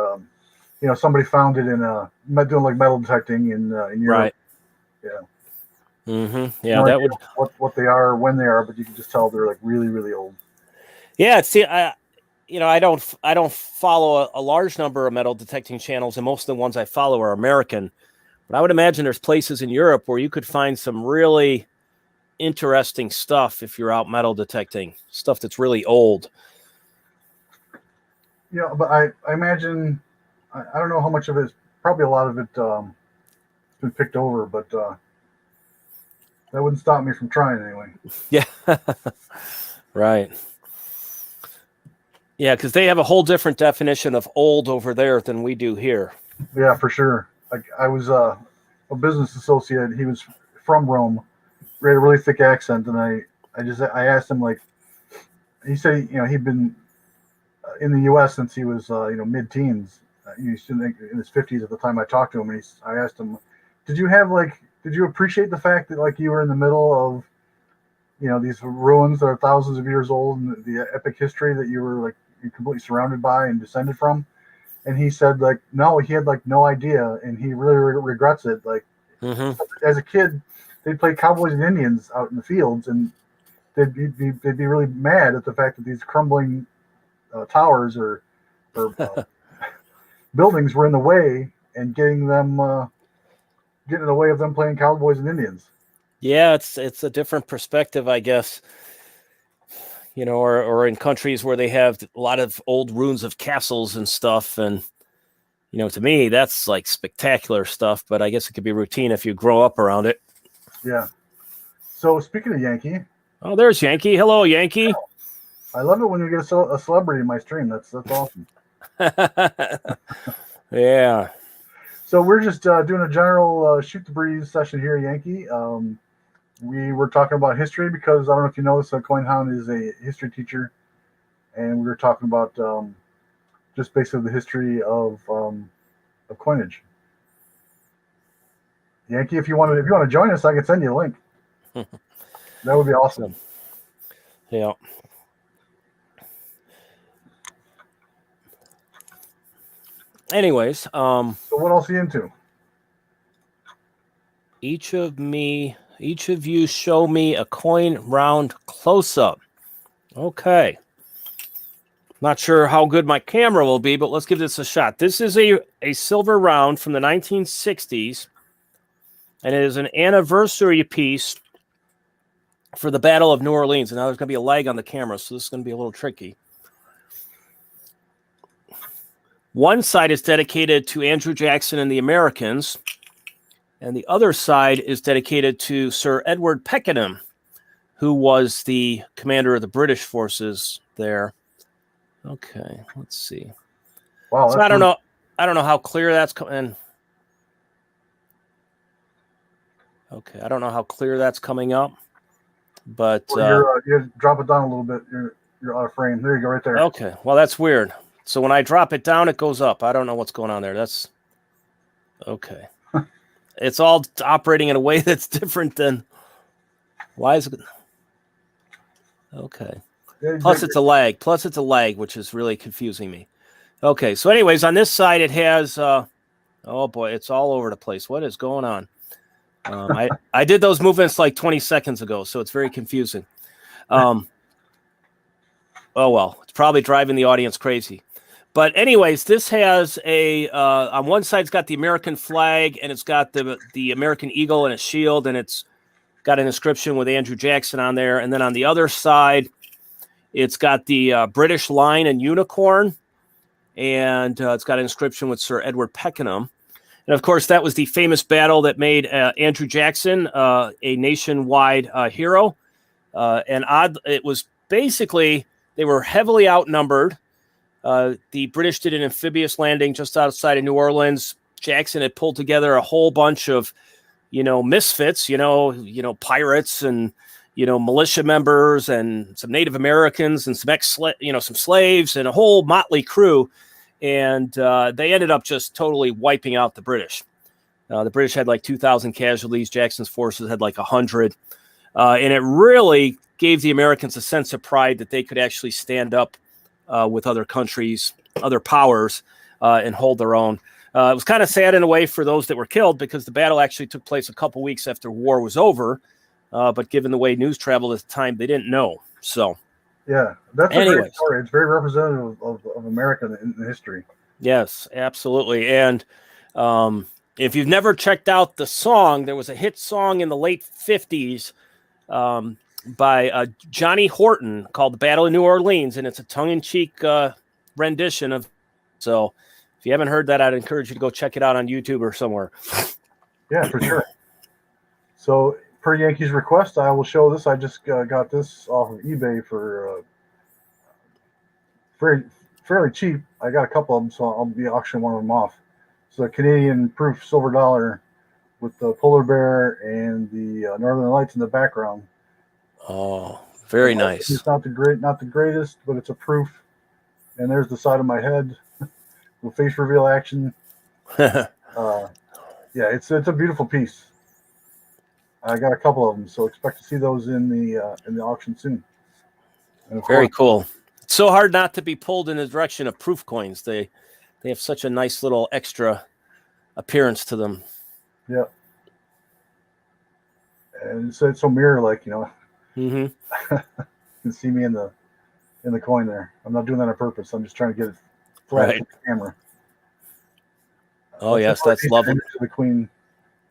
somebody found it in doing like metal detecting in Europe. Right. Yeah. Yeah, that would what they are, when they are, but you can just tell they're like really, really old. Yeah. See, I don't follow a large number of metal detecting channels, and most of the ones I follow are American. But I would imagine there's places in Europe where you could find some really interesting stuff if you're out metal detecting stuff that's really old. Yeah, but I imagine I don't know how much of it is. Probably a lot of it has been picked over, but that wouldn't stop me from trying anyway. Yeah, right. Yeah, because they have a whole different definition of old over there than we do here. Yeah, for sure. Like I was a business associate. He was from Rome. He had a really thick accent, and I asked him, like, he said he'd been in the U.S. since he was mid-teens. He was in his 50s at the time I talked to him, and I asked him, did you appreciate the fact that like you were in the middle of these ruins that are thousands of years old and the epic history that you were like completely surrounded by and descended from? And he said like no, he had like no idea, and he really regrets it. Like as a kid, they'd play cowboys and Indians out in the fields, and they'd be really mad at the fact that these crumbling towers or buildings were in the way and getting in the way of them playing cowboys and Indians. Yeah, it's a different perspective, I guess. Or in countries where they have a lot of old ruins of castles and stuff, and to me that's like spectacular stuff. But I guess it could be routine if you grow up around it. Yeah. So speaking of Yankee, oh, there's Yankee. Hello, Yankee. I love it when you get a celebrity in my stream. That's awesome. Yeah. So we're just doing a general shoot the breeze session here, Yankee. We were talking about history because I don't know if you know this, Coin Hound is a history teacher, and we were talking about just basically the history of coinage. Yankee, if you want to join us, I can send you a link. That would be awesome. Yeah. Anyways, so what else are you into? Each of you show me a coin round close-up. Okay. Not sure how good my camera will be, but let's give this a shot. This is a silver round from the 1960s, and it is an anniversary piece for the Battle of New Orleans. And now there's going to be a lag on the camera, so this is going to be a little tricky. One side is dedicated to Andrew Jackson and the Americans. And the other side is dedicated to Sir Edward Pakenham, who was the commander of the British forces there. Okay, let's see. Wow, So I don't know how clear that's coming. Okay, I don't know how clear that's coming up, but you drop it down a little bit. You're out of frame. There you go, right there. Okay, well that's weird. So when I drop it down, it goes up. I don't know what's going on there. That's okay. It's all operating in a way that's different than. Why is it? Okay. Plus it's a lag, which is really confusing me. Okay, so anyways, on this side it has. Oh boy, it's all over the place. What is going on? I did those movements like 20 seconds ago, so it's very confusing. Oh well, it's probably driving the audience crazy. But anyways, this has a on one side it's got the American flag and it's got the American eagle and a shield, and it's got an inscription with Andrew Jackson on there. And then on the other side, it's got the British lion and unicorn, and it's got an inscription with Sir Edward Pakenham. And of course, that was the famous battle that made Andrew Jackson a nationwide hero. It was basically they were heavily outnumbered. The British did an amphibious landing just outside of New Orleans. Jackson had pulled together a whole bunch of, misfits, pirates and, militia members and some Native Americans and some slaves and a whole motley crew. And they ended up just totally wiping out the British. The British had like 2,000 casualties. Jackson's forces had like 100. And it really gave the Americans a sense of pride that they could actually stand up with other countries, other powers, and hold their own. It was kind of sad in a way for those that were killed because the battle actually took place a couple weeks after war was over. But given the way news traveled at the time, they didn't know. So, yeah, that's a great story. It's very representative of America in history. Yes, absolutely. And if you've never checked out the song, there was a hit song in the late 50s by Johnny Horton called The Battle of New Orleans, and it's a tongue-in-cheek rendition of. So if you haven't heard that, I'd encourage you to go check it out on YouTube or somewhere. Yeah, for sure. So per Yankees request, I will show this. I just got this off of eBay for fairly cheap. I got a couple of them, so I'll be auctioning one of them off. It's a Canadian proof silver dollar with the polar bear and the Northern Lights in the background. Oh, very nice. It's not the greatest, but it's a proof. And there's the side of my head with face reveal action. Yeah, it's a beautiful piece. I got a couple of them, so expect to see those in the auction soon. Very cool. It's so hard not to be pulled in the direction of proof coins. They have such a nice little extra appearance to them. Yeah. And it's so mirror-like, Mm-hmm. You can see me in the coin there. I'm not doing that on purpose. I'm just trying to get it flat to the camera. Oh, yes, that's lovely. To the queen,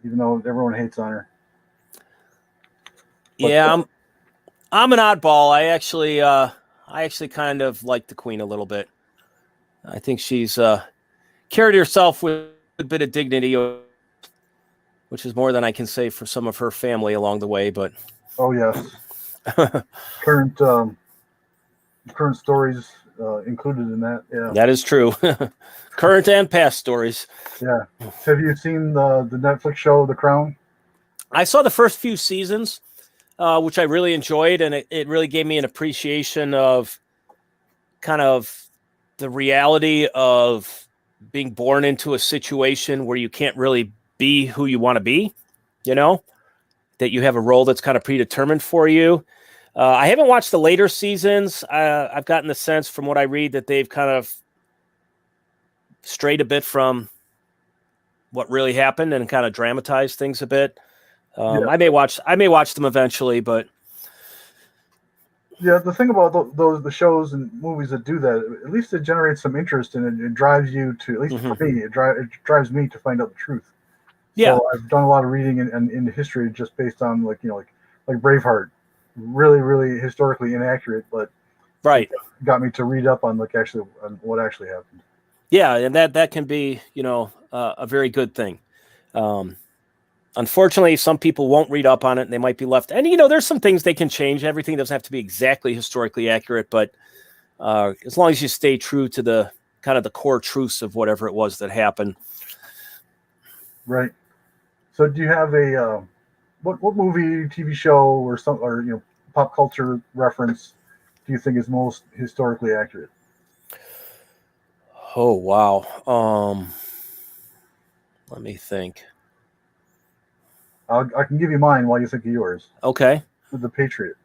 even though everyone hates on her. But, yeah, I'm an oddball. I actually kind of like the queen a little bit. I think she's carried herself with a bit of dignity, which is more than I can say for some of her family along the way. But oh yes, current stories included in that. Yeah, that is true. Current and past stories. Yeah. Have you seen the Netflix show The Crown? I saw the first few seasons, which I really enjoyed, and it really gave me an appreciation of kind of the reality of being born into a situation where you can't really be who you want to be, that you have a role that's kind of predetermined for you. I haven't watched the later seasons. I've gotten the sense from what I read that they've kind of strayed a bit from what really happened and kind of dramatized things a bit. Yeah. I may watch them eventually, but yeah, the thing about the shows and movies that do that, at least it generates some interest and it drives you to, at least for me, it drives me to find out the truth. Yeah, so I've done a lot of reading in history just based on like Braveheart, really, really historically inaccurate, but right, got me to read up on on what actually happened. Yeah, and that can be a very good thing. unfortunately, some people won't read up on it and they might be left. And, there's some things they can change. Everything doesn't have to be exactly historically accurate, but as long as you stay true to the kind of the core truths of whatever it was that happened. Right. So do you have a what movie, TV show, or pop culture reference do you think is most historically accurate? Oh, wow. Let me think. I can give you mine while you think of yours. Okay. The Patriot.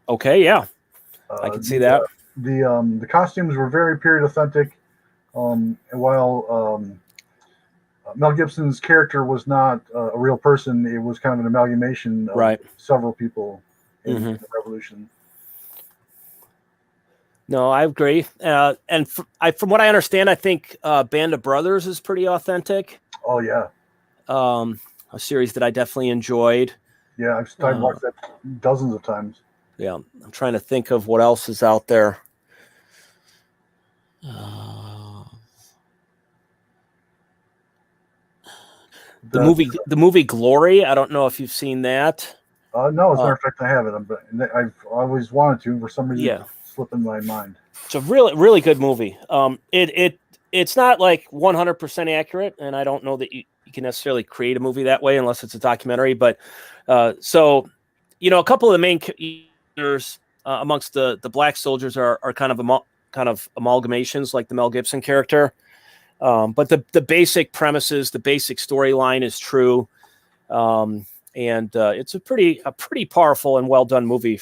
Okay. Yeah. I can see that. The costumes were very period authentic. While Mel Gibson's character was not a real person, it was kind of an amalgamation of Right. several people in the Revolution. No, I agree. And from what I understand, I think Band of Brothers is pretty authentic. Oh yeah. A series that I definitely enjoyed. Yeah, I've watched that dozens of times. Yeah, I'm trying to think of what else is out there. The movie Glory. I don't know if you've seen that. No, as a matter of fact, I haven't. But I've always wanted to. For some reason, it slipped in my mind. It's a really good movie. It's not like 100% accurate, and I don't know that you can necessarily create a movie that way unless it's a documentary. But a couple of the main characters amongst the black soldiers are kind of amalgamations, like the Mel Gibson character. But the basic premises, the basic storyline is true, and it's a pretty powerful and well done movie.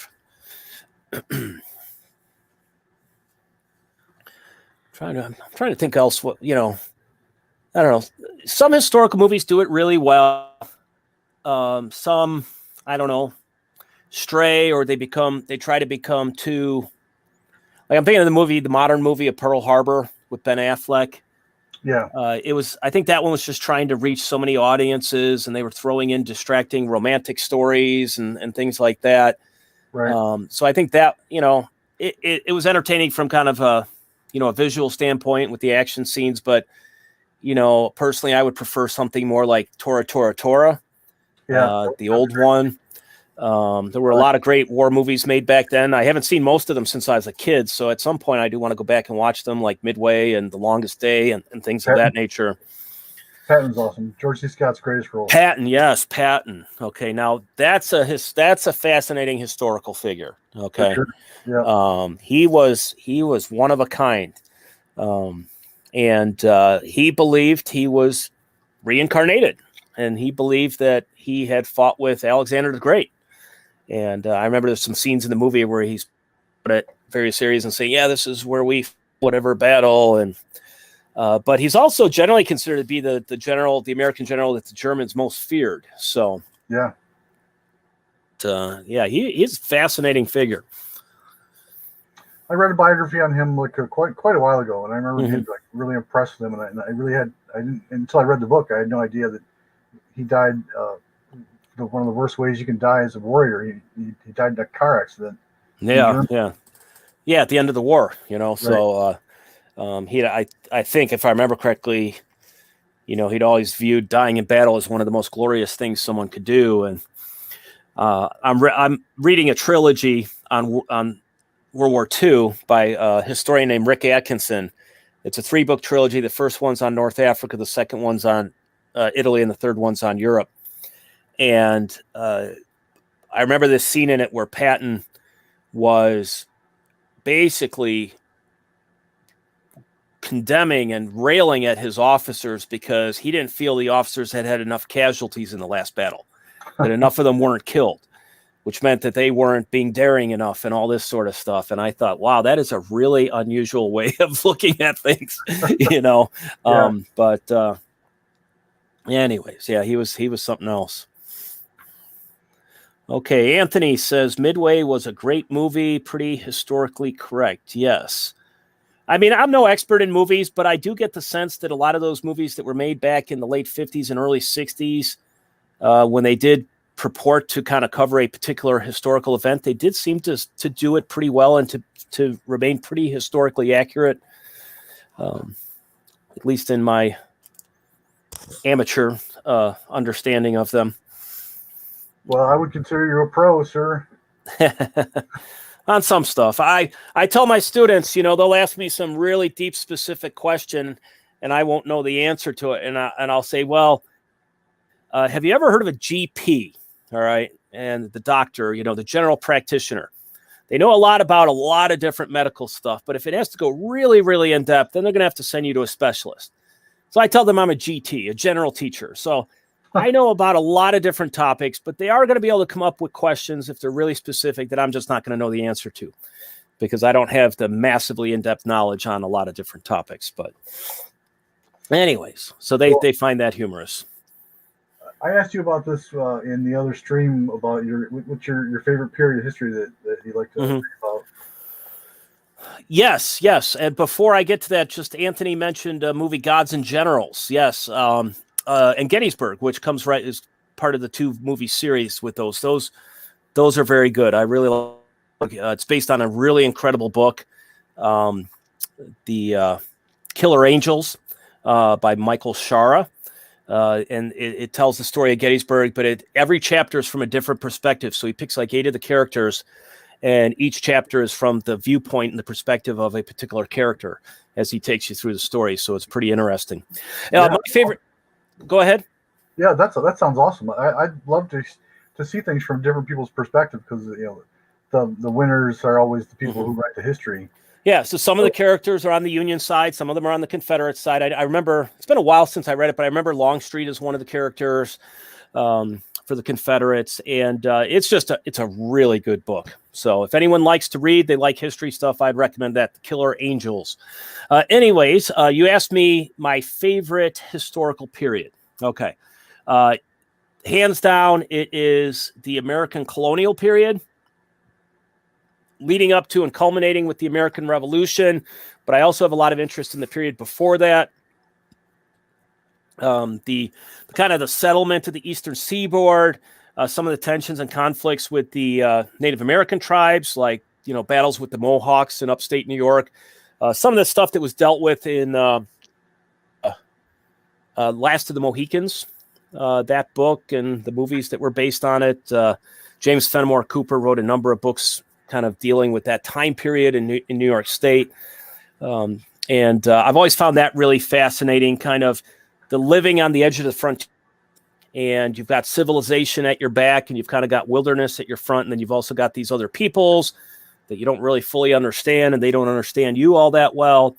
I'm trying to think else. What I don't know. Some historical movies do it really well. Some, I don't know, stray, or they try to become too. Like I'm thinking of the modern movie of Pearl Harbor with Ben Affleck. Yeah. I think that one was just trying to reach so many audiences, and they were throwing in distracting romantic stories and things like that. Right. So I think that, it was entertaining from kind of a visual standpoint with the action scenes, but, personally, I would prefer something more like Tora Tora Tora, the old one. There were a lot of great war movies made back then. I haven't seen most of them since I was a kid, so at some point I do want to go back and watch them, like Midway and The Longest Day and things of that nature. Patton's awesome. George C. Scott's greatest role. Patton, yes, Patton. Okay, now that's a fascinating historical figure. Okay, sure. Yeah. He was one of a kind, and he believed he was reincarnated, and he believed that he had fought with Alexander the Great. And I remember there's some scenes in the movie where he's at various areas and saying, "Yeah, this is where we whatever battle." And but he's also generally considered to be the general, the American general that the Germans most feared. So yeah, he's a fascinating figure. I read a biography on him quite a while ago, and I remember being really impressed with him. And I didn't until I read the book. I had no idea that he died. One of the worst ways you can die as a warrior. He died in a car accident. Yeah. At the end of the war, Right. So I think if I remember correctly, he'd always viewed dying in battle as one of the most glorious things someone could do. And I'm reading a trilogy on World War II by a historian named Rick Atkinson. It's a 3-book trilogy. The first one's on North Africa, the second one's on Italy, and the third one's on Europe. And I remember this scene in it where Patton was basically condemning and railing at his officers because he didn't feel the officers had enough casualties in the last battle, that enough of them weren't killed, which meant that they weren't being daring enough and all this sort of stuff. And I thought, wow, that is a really unusual way of looking at things, But anyways, he was something else. Okay, Anthony says Midway was a great movie, pretty historically correct. Yes. I mean, I'm no expert in movies, but I do get the sense that a lot of those movies that were made back in the late 50s and early 60s, when they did purport to kind of cover a particular historical event, they did seem to do it pretty well and to remain pretty historically accurate, at least in my amateur understanding of them. Well, I would consider you a pro, sir. On some stuff. I tell my students, they'll ask me some really deep, specific question, and I won't know the answer to it. And I'll say, well, have you ever heard of a GP? All right. And the doctor, the general practitioner. They know a lot about a lot of different medical stuff, but if it has to go really, really in depth, then they're going to have to send you to a specialist. So I tell them I'm a GT, a general teacher. So I know about a lot of different topics, but they are going to be able to come up with questions if they're really specific that I'm just not going to know the answer to, because I don't have the massively in-depth knowledge on a lot of different topics. But anyways, so they find that humorous. I asked you about this in the other stream about what's your favorite period of history that you like to read about. Yes. And before I get to that, just Anthony mentioned a movie Gods and Generals. Yes. And Gettysburg, which comes right as part of the 2 movie series with those. Those are very good. I really like it's based on a really incredible book. The Killer Angels by Michael Shara. And it tells the story of Gettysburg, but every chapter is from a different perspective. So he picks like 8 of the characters, and each chapter is from the viewpoint and the perspective of a particular character as he takes you through the story. So it's pretty interesting. My favorite. Go ahead. Yeah, that sounds awesome. I'd love to see things from different people's perspective, because the winners are always the people who write the history. Yeah, so some of the characters are on the Union side, some of them are on the Confederate side. I remember, it's been a while since I read it, but I remember Longstreet is one of the characters for the Confederates, and it's a really good book. So if anyone likes to read, they like history stuff, I'd recommend that, The Killer Angels. Anyways, you asked me my favorite historical period. Okay. Hands down, it is the American colonial period, leading up to and culminating with the American Revolution. But I also have a lot of interest in the period before that. The kind of the settlement of the Eastern Seaboard, some of the tensions and conflicts with the Native American tribes, like, battles with the Mohawks in upstate New York. Some of the stuff that was dealt with in Last of the Mohicans, that book, and the movies that were based on it. James Fenimore Cooper wrote a number of books kind of dealing with that time period in New York State. And I've always found that really fascinating, kind of the living on the edge of the frontier. And you've got civilization at your back, and you've kind of got wilderness at your front. And then you've also got these other peoples that you don't really fully understand, and they don't understand you all that well.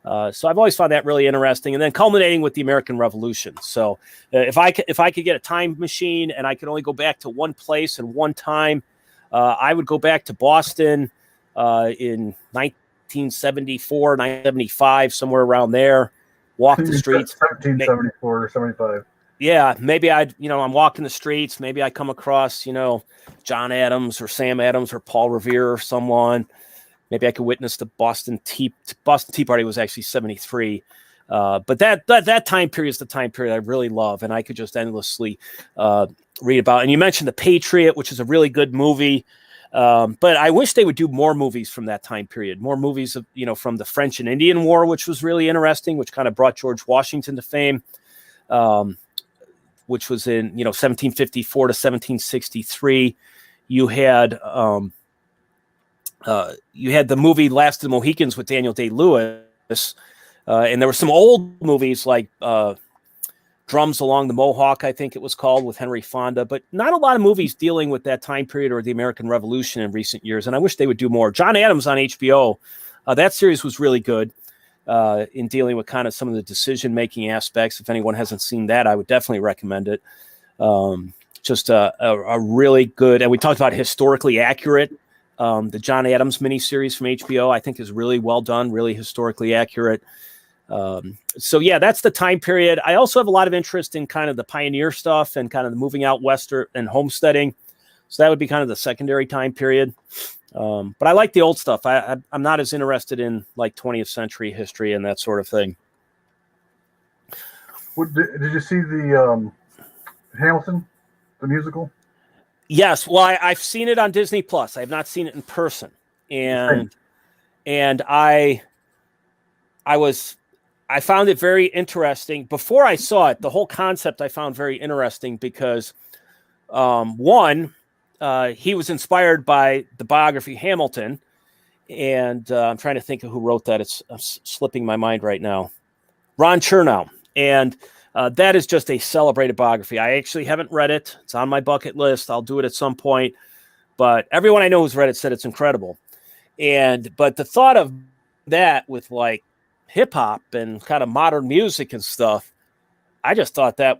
So I've always found that really interesting. And then culminating with the American Revolution. So if I could get a time machine and I could only go back to one place and one time, I would go back to Boston in 1974, 1975, somewhere around there, walk the streets. 1774 or 75. Yeah, maybe I'm walking the streets. Maybe I come across, John Adams or Sam Adams or Paul Revere or someone. Maybe I could witness the Boston Tea Party was actually 73. But that time period is the time period I really love, and I could just endlessly read about. And you mentioned The Patriot, which is a really good movie. But I wish they would do more movies from that time period, more movies of, from the French and Indian War, which was really interesting, which kind of brought George Washington to fame, which was in, 1754 to 1763. You had the movie Last of the Mohicans with Daniel Day-Lewis. And there were some old movies like Drums Along the Mohawk, I think it was called, with Henry Fonda, but not a lot of movies dealing with that time period or the American Revolution in recent years. And I wish they would do more. John Adams on HBO, that series was really good in dealing with kind of some of the decision-making aspects. If anyone hasn't seen that, I would definitely recommend it. Just a really good, and we talked about historically accurate. The John Adams miniseries from HBO, I think, is really well done, really historically accurate. So yeah, that's the time period. I also have a lot of interest in kind of the pioneer stuff and kind of the moving out west and homesteading. So that would be kind of the secondary time period. But I like the old stuff. I'm not as interested in like 20th century history and that sort of thing. Did you see the Hamilton, the musical? Yes. Well, I've seen it on Disney Plus. I have not seen it in person. And I I found it very interesting. Before I saw it, the whole concept I found very interesting because, one, he was inspired by the biography Hamilton, and I'm trying to think of who wrote that. It's slipping my mind right now. Ron Chernow, and that is just a celebrated biography. I actually haven't read it. It's on my bucket list. I'll do it at some point. But everyone I know who's read it said it's incredible. But the thought of that with like hip hop and kind of modern music and stuff, I thought that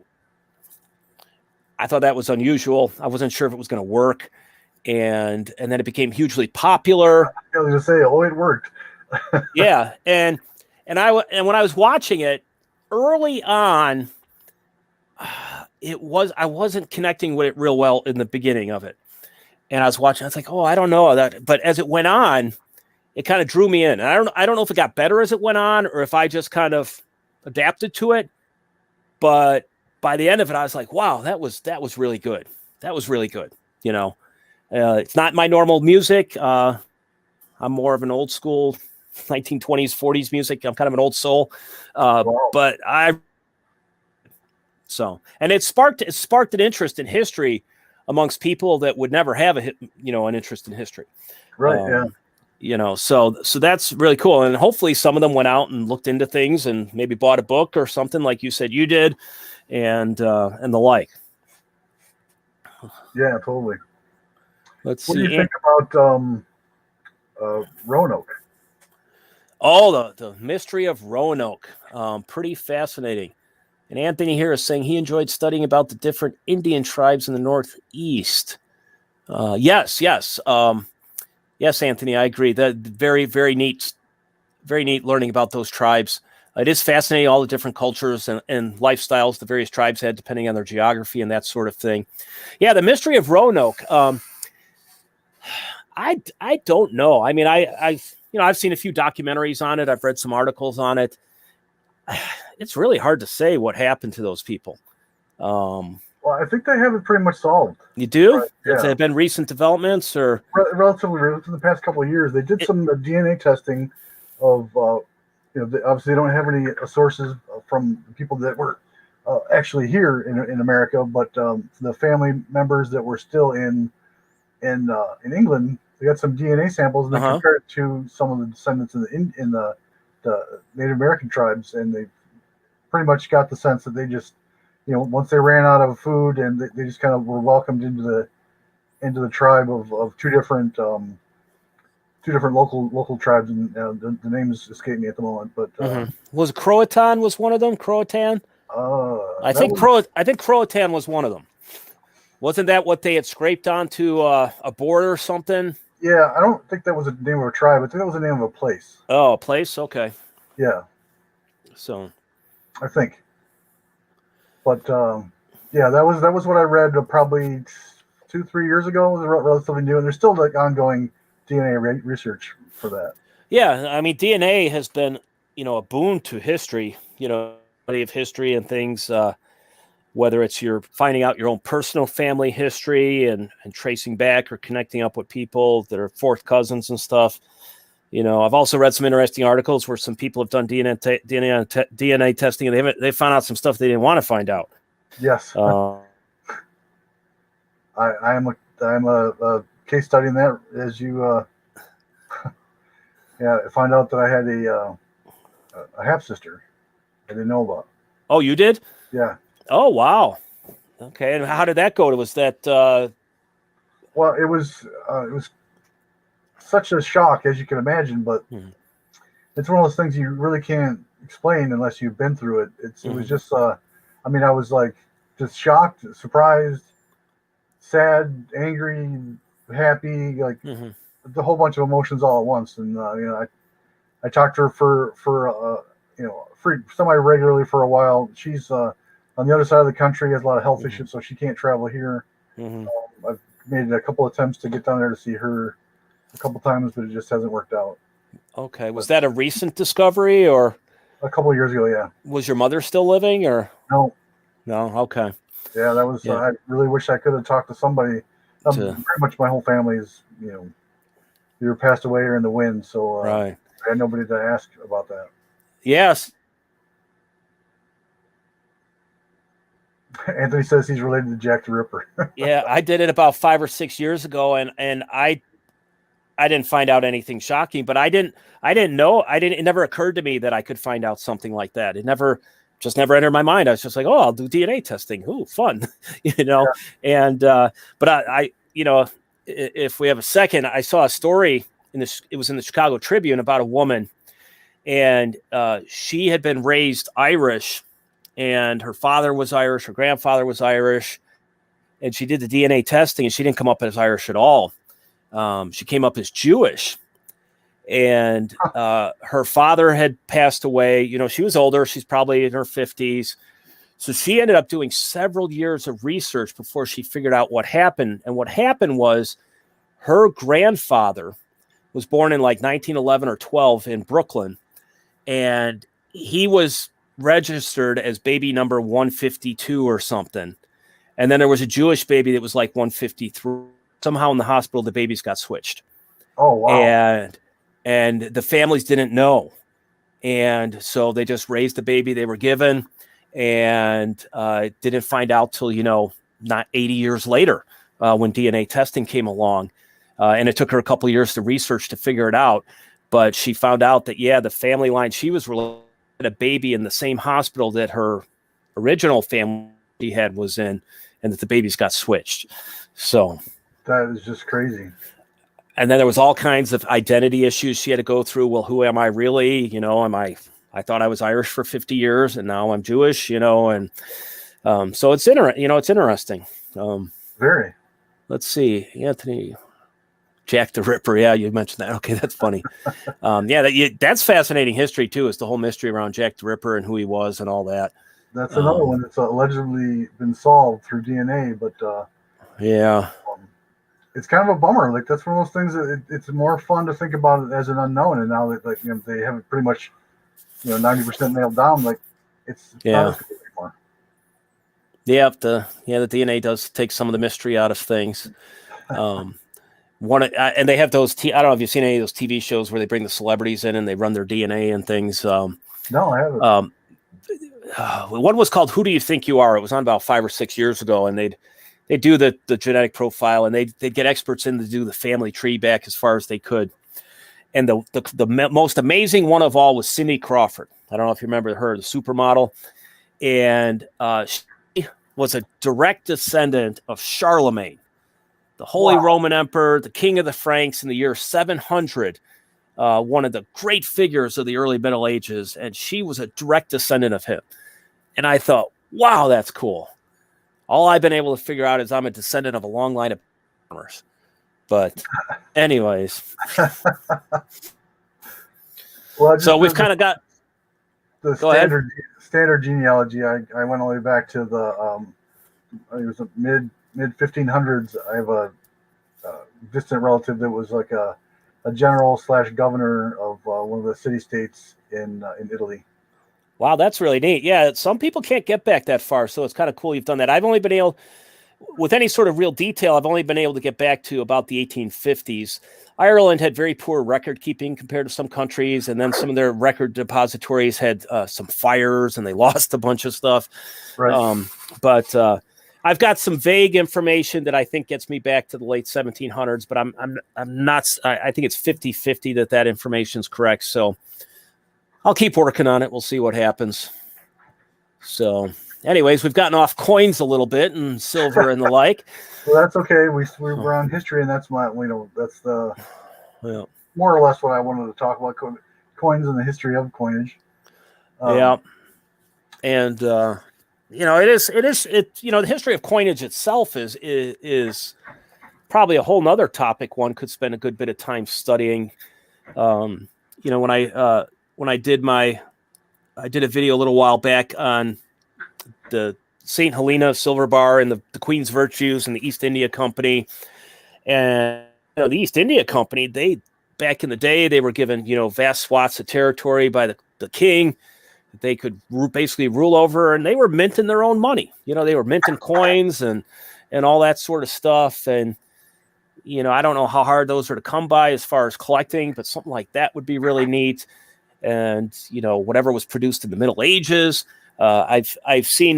was unusual. I wasn't sure if it was going to work, and then it became hugely popular. I was going to say, oh, it worked. Yeah, and when I was watching it early on, I wasn't connecting with it real well in the beginning of it, and I was watching. I was like, oh, I don't know that, but as it went on, it kind of drew me in. And I don't know if it got better as it went on or if I just kind of adapted to it. But by the end of it, I was like, wow, that was really good. That was really good. You know, it's not my normal music. I'm more of an old school 1920s, 40s music. I'm kind of an old soul. But and it sparked an interest in history amongst people that would never have an interest in history. Right. Yeah. You know, so that's really cool. And hopefully some of them went out and looked into things and maybe bought a book or something like you said you did, and the like. Yeah, totally. Let's what see. What do you think about Roanoke? Oh, the mystery of Roanoke. Pretty fascinating. And Anthony here is saying he enjoyed studying about the different Indian tribes in the Northeast. Yes. Yes, Anthony, I agree. That very, very neat learning about those tribes. It is fascinating, all the different cultures and lifestyles the various tribes had, depending on their geography and that sort of thing. Yeah, the mystery of Roanoke. I don't know. I mean, I've seen a few documentaries on it. I've read some articles on it. It's really hard to say what happened to those people. Well, I think they have it pretty much solved. You do? Right, yeah. Has there been recent developments or relatively within the past couple of years? They did some DNA testing of, obviously they don't have any sources from the people that were actually here in America, but the family members that were still in England, they got some DNA samples and they compared it to some of the descendants in the Native American tribes, and they pretty much got the sense that they just, once they ran out of food and they just kind of were welcomed into the tribe of two different local tribes, and the names escape me at the moment. But was Croatan was one of them? Croatan? I think Croatan was one of them. Wasn't that what they had scraped onto a board or something? Yeah, I don't think that was the name of a tribe. I think that was the name of a place. Oh, a place? Okay. Yeah. So, I think. But yeah, that was what I read probably 2-3 years ago. It was relatively new, and there's still like ongoing DNA research for that. Yeah, I mean, DNA has been, a boon to history. Study of history and things. Whether it's you're finding out your own personal family history and tracing back or connecting up with people that are fourth cousins and stuff. I've also read some interesting articles where some people have done DNA testing and they found out some stuff they didn't want to find out. Yes. I am a case study in that, as you find out that I had a half sister I didn't know about. Oh, you did? Yeah. Oh, wow. Okay, and how did that go? Was that? Well, it was such a shock, as you can imagine, but it's one of those things you really can't explain unless you've been through it. It was just, I was like just shocked, surprised, sad, angry, happy, like the whole bunch of emotions all at once. And I talked to her for semi-regularly for a while. She's on the other side of the country, has a lot of health issues, so she can't travel here. I've made a couple attempts to get down there to see her a couple times, but it just hasn't worked out. Okay. Was that a recent discovery or? A couple of years ago, yeah. Was your mother still living or? No. No. Okay. Yeah, that was, I really wish I could have talked to somebody. Pretty much my whole family is, either passed away or in the wind. So right. I had nobody to ask about that. Yes. Anthony says he's related to Jack the Ripper. Yeah, I did it about 5 or 6 years ago, and I didn't find out anything shocking, but I didn't know. It never occurred to me that I could find out something like that. It just never entered my mind. I was just like, oh, I'll do DNA testing. Ooh, fun, Yeah. And but I if we have a second, I saw a story it was in the Chicago Tribune about a woman, and she had been raised Irish, and her father was Irish, her grandfather was Irish, and she did the DNA testing, and she didn't come up as Irish at all. She came up as Jewish, and her father had passed away. She was older. She's probably in her 50s. So she ended up doing several years of research before she figured out what happened. And what happened was her grandfather was born in like 1911 or 12 in Brooklyn, and he was registered as baby number 152 or something. And then there was a Jewish baby that was like 153. Somehow in the hospital, the babies got switched. Oh, wow. And the families didn't know. And so they just raised the baby they were given, and didn't find out till, not 80 years later when DNA testing came along. And it took her a couple of years to research to figure it out. But she found out that, the family line she was related to a baby in the same hospital that her original family had was in, and that the babies got switched. So that is just crazy. And then there was all kinds of identity issues she had to go through. Well, who am I really? I thought I was Irish for 50 years, and now I'm Jewish, and so it's interesting. Very. Let's see, Anthony, Jack the Ripper. Yeah, you mentioned that. Okay, that's funny. That's fascinating history too. Is the whole mystery around Jack the Ripper and who he was and all that. That's another one that's allegedly been solved through DNA, but it's kind of a bummer. Like, that's one of those things that it's more fun to think about it as an unknown, and now that they have it pretty much 90% nailed down. Like, it's not as good anymore. Yeah, the DNA does take some of the mystery out of things. And they have those. I don't know if you've seen any of those TV shows where they bring the celebrities in and they run their DNA and things. No, I haven't. One was called "Who Do You Think You Are?" It was on about 5 or 6 years ago, and they do the genetic profile, and they'd get experts in to do the family tree back as far as they could. And the most amazing one of all was Cindy Crawford. I don't know if you remember her, the supermodel, and she was a direct descendant of Charlemagne, the Holy Roman Emperor, the King of the Franks in the year 700, one of the great figures of the early Middle Ages, and she was a direct descendant of him. And I thought, wow, that's cool. All I've been able to figure out is I'm a descendant of a long line of farmers. But anyways. So we've kind of got the standard genealogy. I went all the way back to the it was the mid 1500s. I have a distant relative that was like a general / governor of one of the city states in Italy. Wow, that's really neat. Yeah, some people can't get back that far, so it's kind of cool you've done that. I've only been able, with any sort of real detail, I've only been able to get back to about the 1850s. Ireland had very poor record keeping compared to some countries, and then some of their record depositories had some fires, and they lost a bunch of stuff. Right. But I've got some vague information that I think gets me back to the late 1700s, but I'm not. I think it's 50-50 that information is correct. So I'll keep working on it. We'll see what happens. So, anyways, we've gotten off coins a little bit and silver and the like. Well, that's okay. We're on history, and that's that's the more or less what I wanted to talk about: coins and the history of coinage. And the history of coinage itself is probably a whole nother topic one could spend a good bit of time studying. When I did a video a little while back on the St. Helena silver bar and the Queen's Virtues and the East India Company. And the East India Company, they back in the day, they were given, vast swaths of territory by the king that they could basically rule over, and they were minting their own money. They were minting coins and all that sort of stuff. And, I don't know how hard those are to come by as far as collecting, but something like that would be really neat. And, whatever was produced in the Middle Ages. I've seen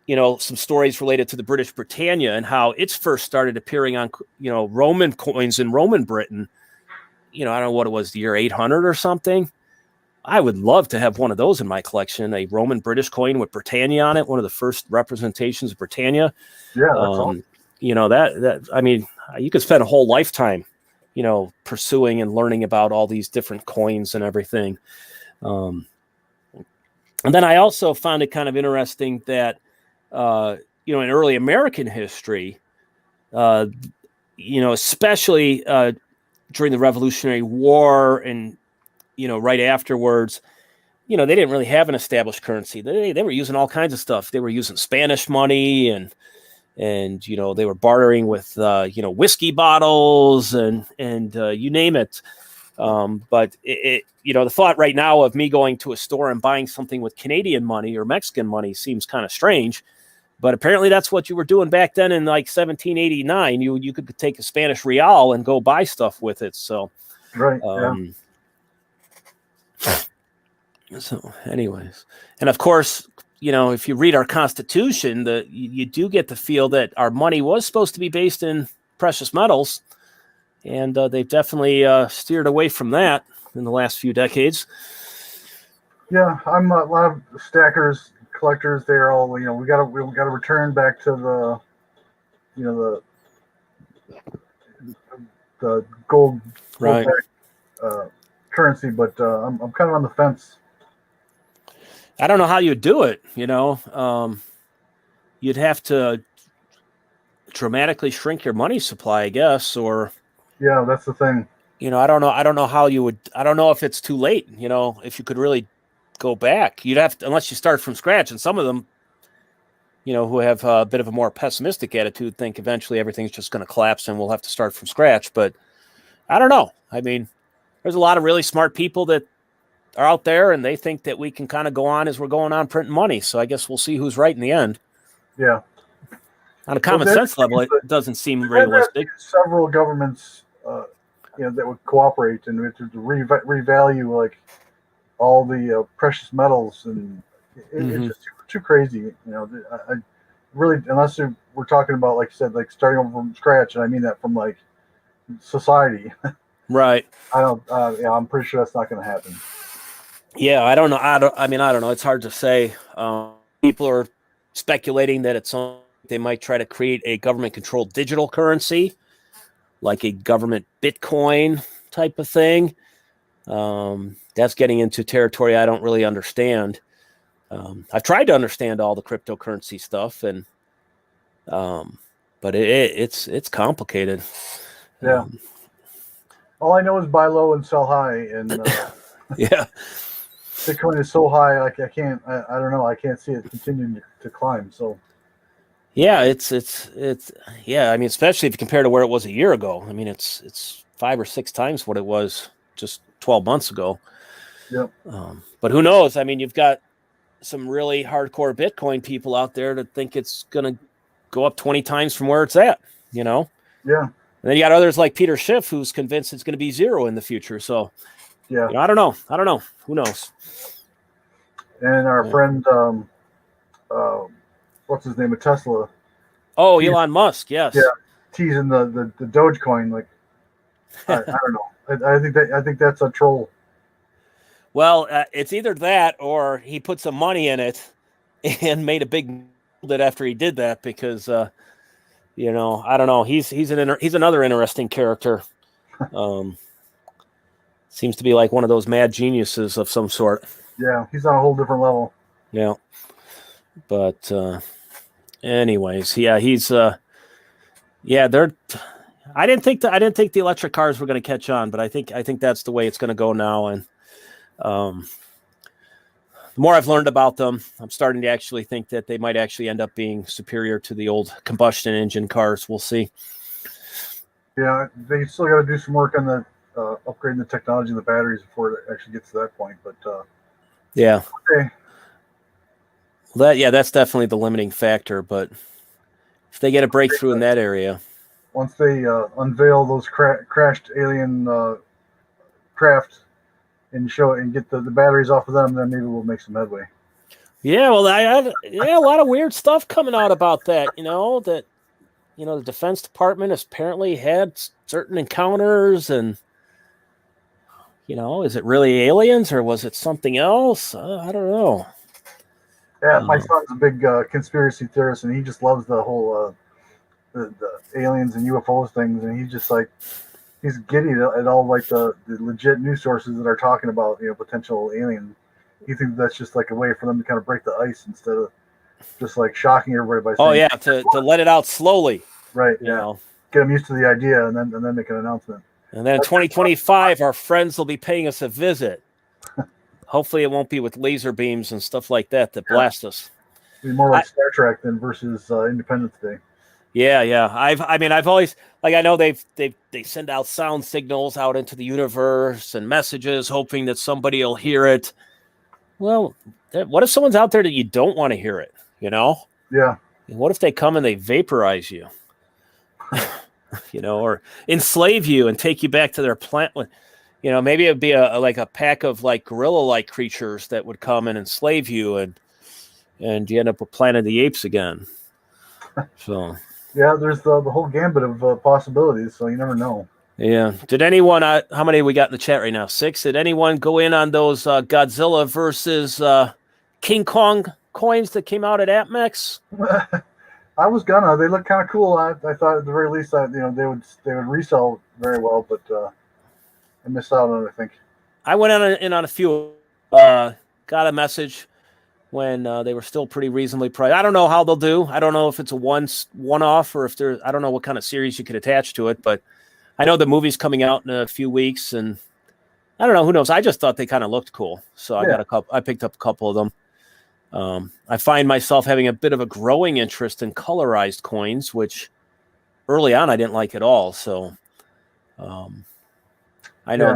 some stories related to the British Britannia and how it's first started appearing on, Roman coins in Roman Britain. I don't know what it was, the year 800 or something. I would love to have one of those in my collection, a Roman British coin with Britannia on it, one of the first representations of Britannia. Yeah, that's awesome. You could spend a whole lifetime, pursuing and learning about all these different coins and everything. And then I also found it kind of interesting that, in early American history, especially during the Revolutionary War and, right afterwards, they didn't really have an established currency. They were using all kinds of stuff. They were using Spanish money and they were bartering with, whiskey bottles and you name it. But the thought right now of me going to a store and buying something with Canadian money or Mexican money seems kind of strange. But apparently that's what you were doing back then in like 1789. You could take a Spanish real and go buy stuff with it. So, right. So anyways, and of course, if you read our Constitution, you do get the feel that our money was supposed to be based in precious metals. And they've definitely steered away from that in the last few decades. Yeah, I'm a lot of stackers, collectors. They're all, we got to return back to the gold Right. currency, but I'm kind of on the fence. I don't know how you'd do it. You'd have to dramatically shrink your money supply, I guess, or. Yeah, that's the thing. I don't know how you would. I don't know if it's too late. If you could really go back, you'd have to, unless you start from scratch. And some of them, who have a bit of a more pessimistic attitude, think eventually everything's just going to collapse and we'll have to start from scratch. But I don't know. I mean, there's a lot of really smart people that are out there, and they think that we can kind of go on as we're going on printing money. So I guess we'll see who's right in the end. Yeah. On a common sense level, it doesn't seem realistic. Several governments, that would cooperate and to revalue like all the precious metals, and it's just too crazy. I really, unless we're talking about, like you said, like starting over from scratch, and I mean that from like society. Right. I'm pretty sure that's not going to happen. Yeah, I don't know. I don't know. It's hard to say. People are speculating that at some point they might try to create a government-controlled digital currency, like a government Bitcoin type of thing. That's getting into territory I don't really understand. I've tried to understand all the cryptocurrency stuff, and but it's complicated. Yeah. All I know is buy low and sell high, and yeah. Bitcoin is so high, like I don't know, I can't see it continuing to climb. So. Yeah, it's yeah. I mean, especially if you compare to where it was a year ago. I mean, it's 5 or 6 times what it was just 12 months ago. Yep. But who knows? I mean, you've got some really hardcore Bitcoin people out there that think it's going to go up 20 times from where it's at. Yeah. And then you got others like Peter Schiff, who's convinced it's going to be zero in the future. So, yeah, I don't know. Who knows? And our friend, what's his name, of Tesla? Oh, Elon Musk. Yes. Yeah, teasing the Dogecoin. Like, I don't know. I think that's a troll. Well, it's either that or he put some money in it and made a big deal after he did that, because I don't know. He's another interesting character. Seems to be like one of those mad geniuses of some sort. Yeah, he's on a whole different level. Yeah, but anyways, yeah, he's they're. I didn't think the electric cars were going to catch on, but I think that's the way it's going to go now. And the more I've learned about them, I'm starting to actually think that they might actually end up being superior to the old combustion engine cars. We'll see. Yeah, they still got to do some work on the upgrading the technology and the batteries before it actually gets to that point. But yeah, okay. Well, that's definitely the limiting factor. But if they get a breakthrough in that area, once they unveil those crashed alien craft and show it and get the batteries off of them, then maybe we'll make some headway. Yeah, well, I had a lot of weird stuff coming out about that. The Defense Department has apparently had certain encounters, and is it really aliens or was it something else? I don't know. Yeah, my son's a big conspiracy theorist, and he just loves the whole the aliens and UFOs things, and he's just like he's giddy at all like the legit news sources that are talking about potential aliens. He thinks that's just like a way for them to kind of break the ice instead of just like shocking everybody by saying, "Oh yeah," to let it out slowly. Right. Yeah. Get them used to the idea, and then make an announcement. And then in 2025, our friends will be paying us a visit. Hopefully, it won't be with laser beams and stuff like that blast us. It'd be more like Star Trek than versus Independence Day. Yeah. I've always I know they send out sound signals out into the universe and messages, hoping that somebody will hear it. Well, what if someone's out there that you don't want to hear it? Yeah. And what if they come and they vaporize you? Or enslave you and take you back to their plant. Maybe it'd be a pack of like gorilla-like creatures that would come and enslave you, and you end up with Planet of the Apes again. So yeah, there's the whole gambit of possibilities, so you never know. Yeah. Did anyone? How many we got in the chat right now? 6. Did anyone go in on those Godzilla versus King Kong coins that came out at APMEX? I was gonna. They look kind of cool. I thought at the very least that they would resell very well, but I missed out on it, I think. I went in on a few. Got a message when they were still pretty reasonably priced. I don't know how they'll do. I don't know if it's a one-off or if I don't know what kind of series you could attach to it, but I know the movie's coming out in a few weeks, and I don't know. Who knows? I just thought they kind of looked cool, so I got a couple. I picked up a couple of them. I find myself having a bit of a growing interest in colorized coins, which early on I didn't like at all. So I know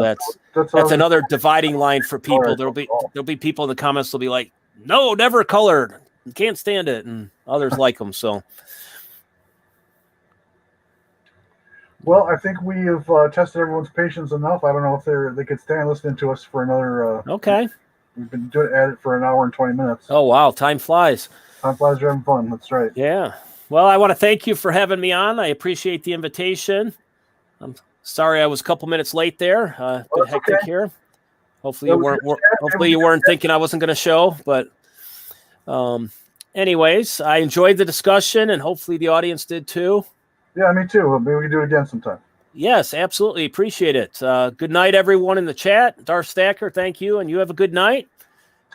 that's another dividing line for people. There'll be people in the comments that'll be like, "No, never colored. Can't stand it," and others like them. So. Well, I think we have tested everyone's patience enough. I don't know if they could stand listening to us for another. Okay. We've been at it for an hour and 20 minutes. Oh, wow. Time flies. Time flies. You're having fun. That's right. Yeah. Well, I want to thank you for having me on. I appreciate the invitation. I'm sorry I was a couple minutes late there. Bit hectic here. Hopefully you weren't thinking I wasn't going to show, but anyways, I enjoyed the discussion, and hopefully the audience did too. Yeah, me too. Maybe we can do it again sometime. Yes, absolutely. Appreciate it. Good night, everyone in the chat. Darth Stacker, thank you, and you have a good night.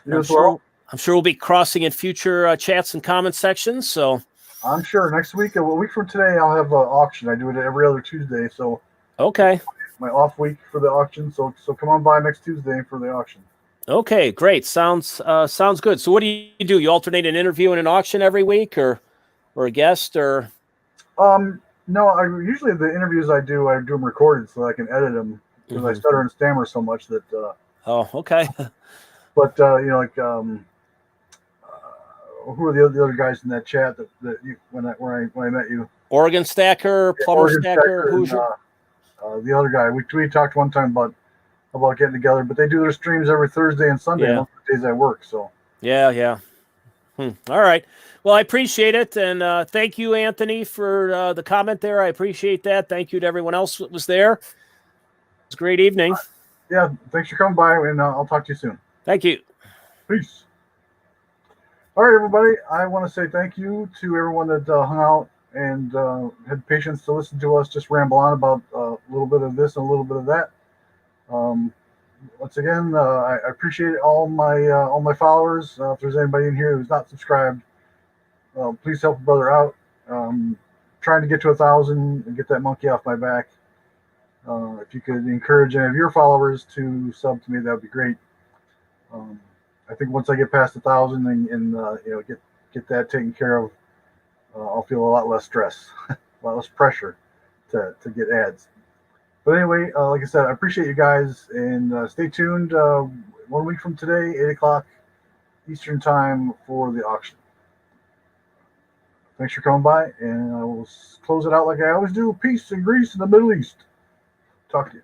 I'm sure we'll be crossing in future chats and comment sections. So I'm sure next week, a week from today, I'll have an auction. I do it every other Tuesday. So okay, my off week for the auction. So come on by next Tuesday for the auction. Okay, great. Sounds good. So what do? You alternate an interview and an auction every week, or a guest, or? No, usually the interviews I do them recorded so I can edit them because I stutter and stammer so much that. Oh, okay. But who are the other guys in that chat that you, when I met you? Oregon Stacker, Plumber Stacker. Who's the other guy? We talked one time about getting together, but they do their streams every Thursday and Sunday. Most of the days I work, so. Yeah. All right. Well, I appreciate it, and thank you, Anthony, for the comment there. I appreciate that. Thank you to everyone else that was there. It's a great evening. Yeah, thanks for coming by, and I'll talk to you soon. Thank you. Peace. All right, everybody. I want to say thank you to everyone that hung out and had patience to listen to us just ramble on about a little bit of this and a little bit of that. Once again, I appreciate all my followers. If there's anybody in here who's not subscribed, please help a brother out. Trying to get to 1,000 and get that monkey off my back. If you could encourage any of your followers to sub to me, that would be great. I think once I get past 1,000 and get that taken care of, I'll feel a lot less stress, a lot less pressure to get ads. But anyway, like I said, I appreciate you guys, and stay tuned 1 week from today, 8 o'clock Eastern time for the auction. Thanks for coming by, and I will close it out like I always do. Peace and grease in the Middle East. Talk to you.